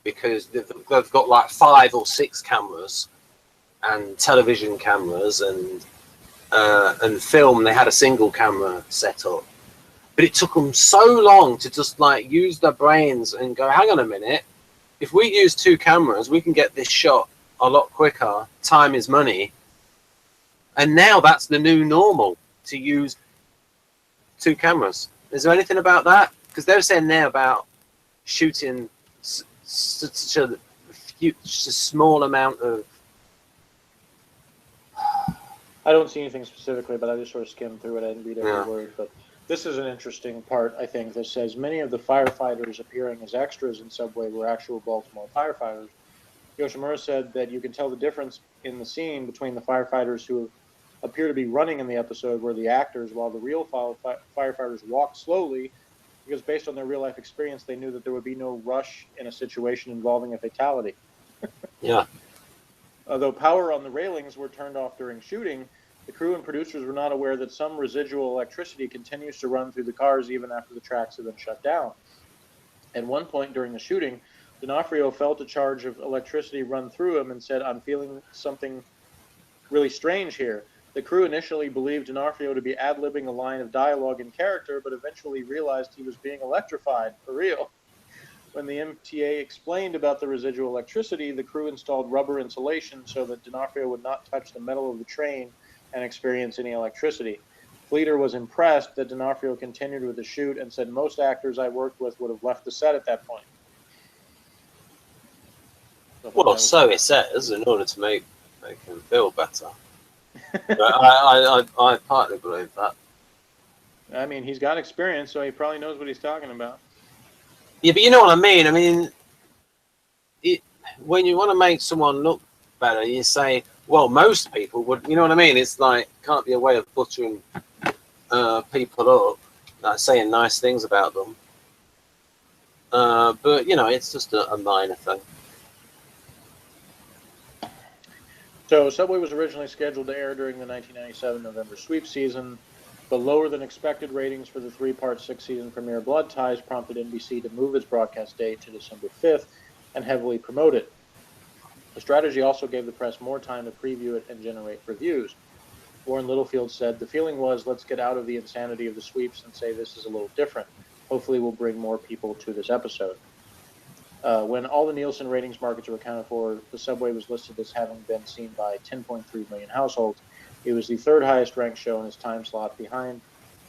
Because they've got like 5 or 6 cameras and television cameras and film. They had a single camera set up, but it took them so long to just like use their brains and go, hang on a minute, if we use 2 cameras, we can get this shot a lot quicker. Time is money. And now that's the new normal, to use 2 cameras. Is there anything about that? Because they're saying now about shooting such a small amount of... I don't see anything specifically, but I just sort of skimmed through it. I didn't read every word. But this is an interesting part, I think, that says many of the firefighters appearing as extras in Subway were actual Baltimore firefighters. Yoshimura said that you can tell the difference in the scene between the firefighters who appear to be running in the episode were the actors, while the real firefighters walked slowly, because based on their real-life experience, they knew that there would be no rush in a situation involving a fatality. Yeah. Although power on the railings were turned off during shooting, the crew and producers were not aware that some residual electricity continues to run through the cars even after the tracks have been shut down. At one point during the shooting, D'Onofrio felt a charge of electricity run through him and said, "I'm feeling something really strange here." The crew initially believed D'Onofrio to be ad-libbing a line of dialogue in character, but eventually realized he was being electrified for real. When the MTA explained about the residual electricity, the crew installed rubber insulation so that D'Onofrio would not touch the metal of the train and experience any electricity. Fleeter was impressed that D'Onofrio continued with the shoot and said most actors I worked with would have left the set at that point. Well, so it says, in order to make him feel better. I partly believe that. I mean, he's got experience, so he probably knows what he's talking about. Yeah, but you know what I mean? I mean, when you want to make someone look better, you say, well, most people would, you know what I mean? It's like, can't be a way of buttering people up, like saying nice things about them. But, it's just a minor thing. So Subway was originally scheduled to air during the 1997 November sweep season, but lower than expected ratings for the 3-part 6-season premiere Blood Ties prompted NBC to move its broadcast date to December 5th and heavily promote it. The strategy also gave the press more time to preview it and generate reviews. Warren Littlefield said, "The feeling was, let's get out of the insanity of the sweeps and say this is a little different. Hopefully we'll bring more people to this episode." When all the Nielsen ratings markets were accounted for, the Subway was listed as having been seen by 10.3 million households. It was the 3rd highest ranked show in its time slot behind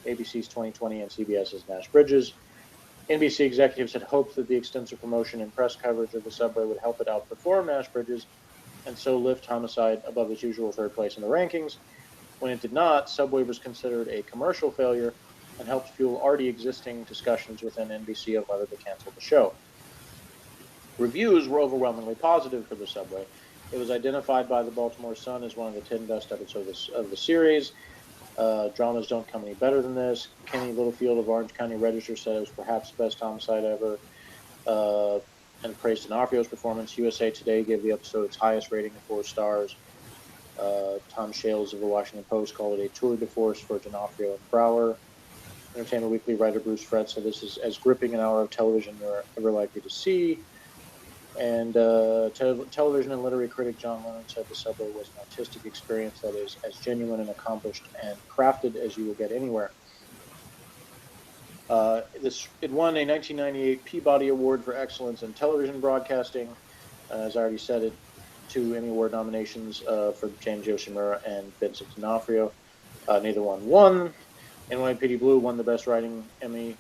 ABC's 2020 and CBS's Nash Bridges. NBC executives had hoped that the extensive promotion and press coverage of the Subway would help it outperform Nash Bridges and so lift Homicide above its usual 3rd place in the rankings. When it did not, Subway was considered a commercial failure and helped fuel already existing discussions within NBC of whether to cancel the show. Reviews were overwhelmingly positive for the Subway. It was identified by the Baltimore Sun as one of the 10 best episodes of the series. Dramas don't come any better than this. Kenny Littlefield of Orange County Register said it was perhaps the best homicide ever, and praised D'Onofrio's performance. USA Today gave the episode its highest rating of 4 stars. Tom Shales of the Washington Post called it a tour de force for D'Onofrio and Brower. Entertainment Weekly writer Bruce Fred said this is as gripping an hour of television you're ever likely to see. And television and literary critic John Lennon said the Subway was an artistic experience that is as genuine and accomplished and crafted as you will get anywhere. It won a 1998 Peabody Award for Excellence in Television Broadcasting. As I already said, it 2 Emmy Award nominations for James Yoshimura and Vincent D'Onofrio. Neither one won. NYPD Blue won the Best Writing Emmy,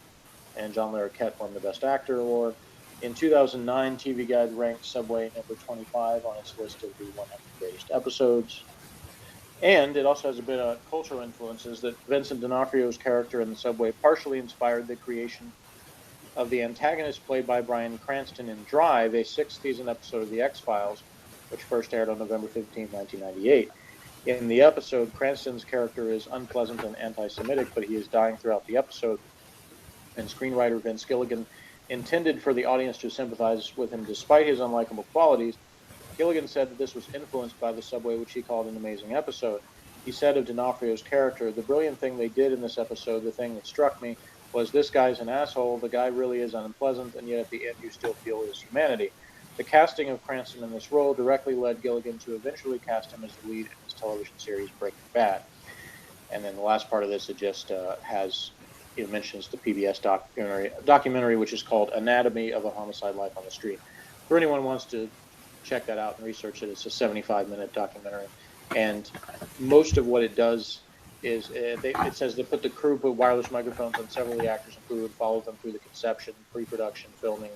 and John Larroquette won the Best Actor Award. In 2009, TV Guide ranked Subway number 25 on its list of the 100 greatest episodes. And it also has a bit of cultural influences that Vincent D'Onofrio's character in the Subway partially inspired the creation of the antagonist played by Bryan Cranston in Drive, a 6th-season episode of The X-Files, which first aired on November 15, 1998. In the episode, Cranston's character is unpleasant and anti-Semitic, but he is dying throughout the episode. And screenwriter Vince Gilligan intended for the audience to sympathize with him despite his unlikable qualities. Gilligan said that this was influenced by the Subway, which he called an amazing episode. He said of D'Onofrio's character, the brilliant thing they did in this episode, the thing that struck me, was this guy's an asshole, the guy really is unpleasant, and yet at the end you still feel his humanity. The casting of Cranston in this role directly led Gilligan to eventually cast him as the lead in his television series Breaking Bad. And then the last part of this, it just mentions the PBS documentary, which is called Anatomy of a Homicide Life on the Street. For anyone who wants to check that out and research it, it's a 75-minute documentary. And most of what it does is, it says they put wireless microphones on several of the actors and crew and followed them through the conception, pre-production, filming,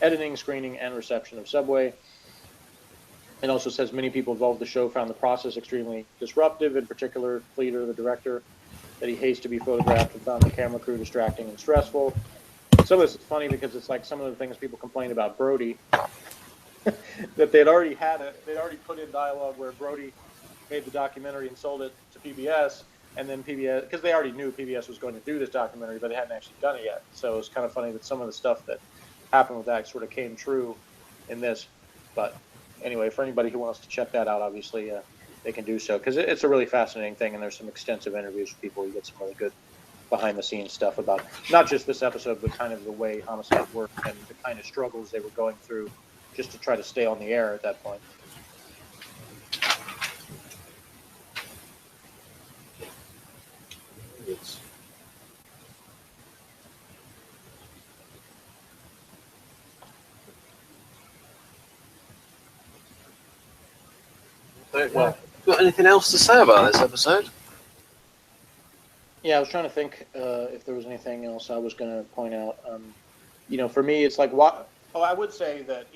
editing, screening, and reception of Subway. It also says many people involved in the show found the process extremely disruptive, in particular Fleeter, the director, that he hates to be photographed and found the camera crew distracting and stressful. Some of this is funny because it's like some of the things people complain about Brody, that they'd already put in dialogue where Brody made the documentary and sold it to PBS, and then PBS, because they already knew PBS was going to do this documentary, but they hadn't actually done it yet. So it's kind of funny that some of the stuff that happened with that sort of came true in this. But anyway, for anybody who wants to check that out, obviously they can do so, because it's a really fascinating thing, and there's some extensive interviews with people. You get some really good behind-the-scenes stuff about not just this episode, but kind of the way Homicide worked and the kind of struggles they were going through just to try to stay on the air at that point. Well, got anything else to say about this episode? Yeah, I was trying to think if there was anything else I was going to point out. For me, it's like what. Oh, I would say that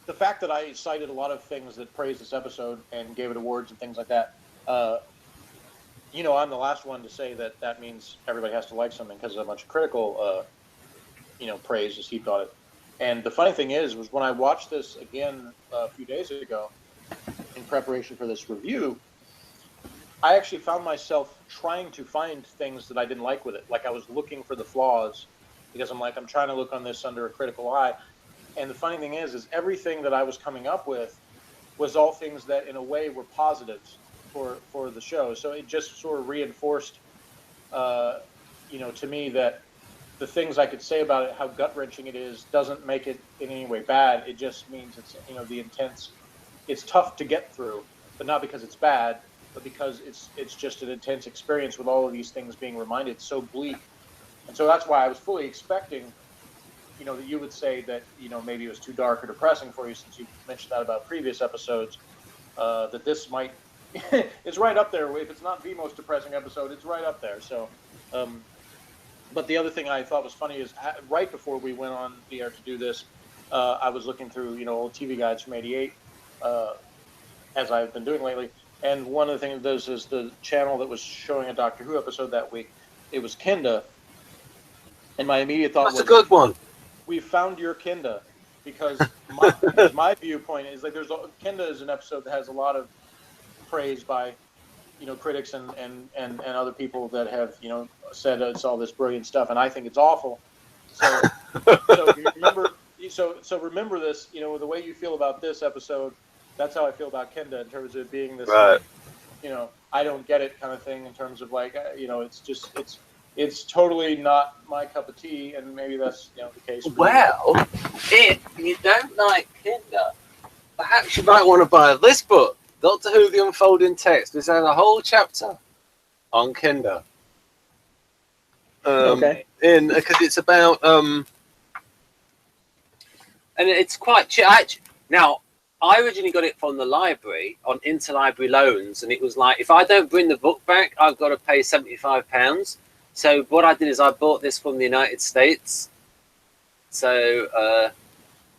the fact that I cited a lot of things that praised this episode and gave it awards and things like that. I'm the last one to say that means everybody has to like something because of a bunch of critical, praise as he thought it. And the funny thing was when I watched this again a few days ago in preparation for this review, I actually found myself trying to find things that I didn't like with it. Like I was looking for the flaws because I'm trying to look on this under a critical eye. And the funny thing is everything that I was coming up with was all things that in a way were positives for the show. So it just sort of reinforced, to me that the things I could say about it, how gut-wrenching it is, doesn't make it in any way bad. It just means it's, the intense, it's tough to get through, but not because it's bad, but because it's just an intense experience with all of these things being reminded so bleak. And so that's why I was fully expecting, that you would say that, maybe it was too dark or depressing for you, since you mentioned that about previous episodes, that this might, it's right up there. If it's not the most depressing episode, it's right up there. So, but the other thing I thought was funny is right before we went on the air to do this, I was looking through, old TV guides from '88, as I've been doing lately. And one of the things it does is the channel that was showing a Doctor Who episode that week, it was Kinda. And my immediate thought was, that's a good one. We found your Kinda. because my viewpoint is like Kenda is an episode that has a lot of praise by critics and other people that have said it's all this brilliant stuff, and I think it's awful. So remember this. The way you feel about this episode, that's how I feel about Kenda in terms of it being this, right. I don't get it kind of thing. In terms of it's totally not my cup of tea, and maybe that's the case. Well, if you don't like Kenda, perhaps you might want to buy this book, Doctor Who: The Unfolding Text. This has a whole chapter on Kenda. Okay. Because it's about and it's quite cheap. Now, I originally got it from the library on interlibrary loans, and it was like, if I don't bring the book back, I've got to pay £75. So what I did is I bought this from the United States. So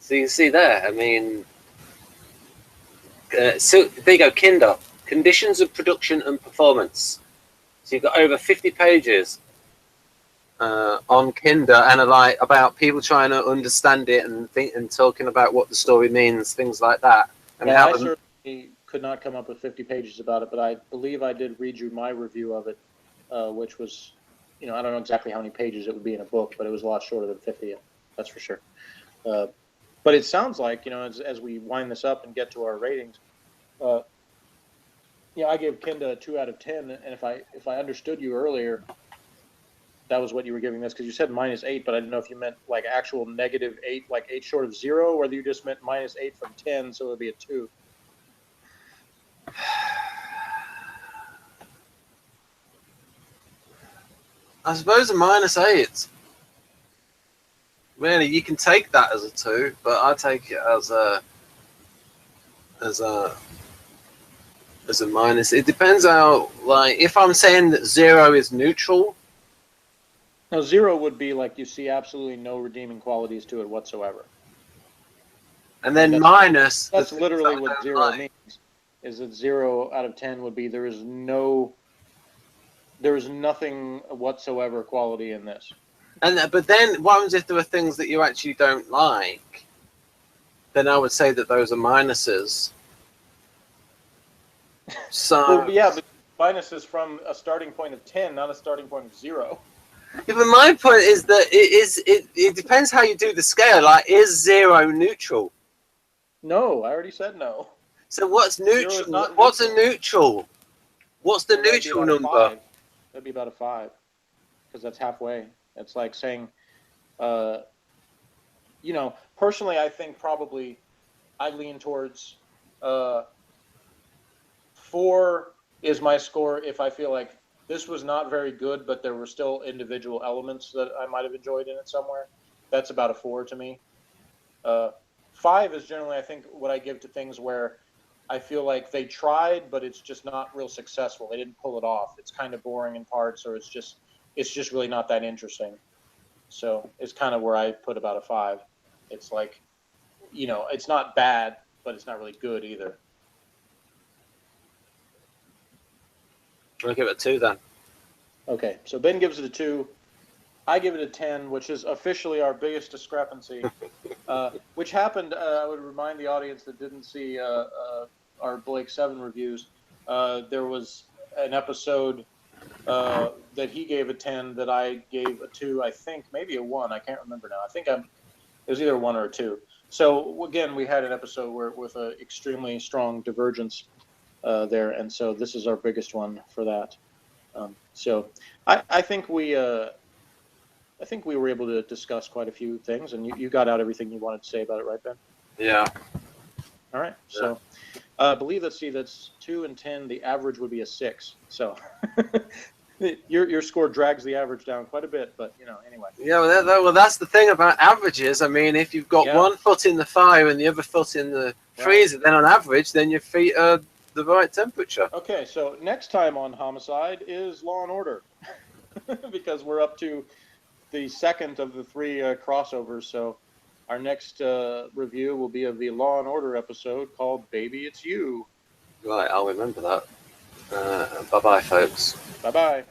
you see there. I mean, so there you go. Kenda, conditions of production and performance. So you've got over 50 pages on Kenda, and about people trying to understand it and talking about what the story means, things like that. And I certainly could not come up with 50 pages about it, but I believe I did read you my review of it, which was, I don't know exactly how many pages it would be in a book, but it was a lot shorter than 50. That's for sure. But it sounds like, as we wind this up and get to our ratings, I gave Kenda a 2 out of 10, and if I understood you earlier, that was what you were giving this, because you said -8, but I didn't know if you meant like actual -8, like 8 short of 0, or whether you just meant -8 from 10, so it would be a 2. I suppose a -8. Really, you can take that as a 2, but I take it as a minus. It depends how, if I'm saying that 0 is neutral. No, 0 would be like you see absolutely no redeeming qualities to it whatsoever. And then minus. That's literally what 0 means. Is that 0 out of 10 would be there is nothing whatsoever quality in this. But then what happens if there are things that you actually don't like? Then I would say that those are minuses. So well, but minuses from a starting point of 10, not a starting point of 0. Yeah, but my point is that it depends how you do the scale. Is 0 neutral? No, I already said no. So what's neutral? What's a neutral? What's the neutral number? That'd be about a 5, because that's halfway. It's like saying, personally, I think probably I lean towards 4 is my score if I feel like this was not very good, but there were still individual elements that I might have enjoyed in it somewhere. That's about a 4 to me. 5 is generally, I think, what I give to things where I feel like they tried, but it's just not real successful. They didn't pull it off. It's kind of boring in parts, or it's just really not that interesting. So it's kind of where I put about a 5. It's like, it's not bad, but it's not really good either. I'll give it a 2 then. Okay, so Ben gives it a 2. I give it a 10, which is officially our biggest discrepancy, which happened, I would remind the audience that didn't see our Blake 7 reviews. There was an episode that he gave a 10 that I gave a 2, I think, maybe a 1. I can't remember now. I think it was either a 1 or a 2. So, again, we had an episode with an extremely strong divergence there, and so this is our biggest one for that. So I think we were able to discuss quite a few things, and you got out everything you wanted to say about it, right, Ben? Yeah. All right. Yeah. So I believe that's 2 and 10. The average would be a 6. So your score drags the average down quite a bit, but anyway. Yeah. Well, that's the thing about averages. I mean, if you've got one foot in the fire and the other foot in the freezer, then on average, then your feet are the right temperature. Okay. So next time on Homicide is Law and Order, because we're up to the second of the 3 crossovers. So our next review will be of the Law and Order episode called Baby It's You. Right, I'll remember that. Bye-bye, folks. Bye-bye.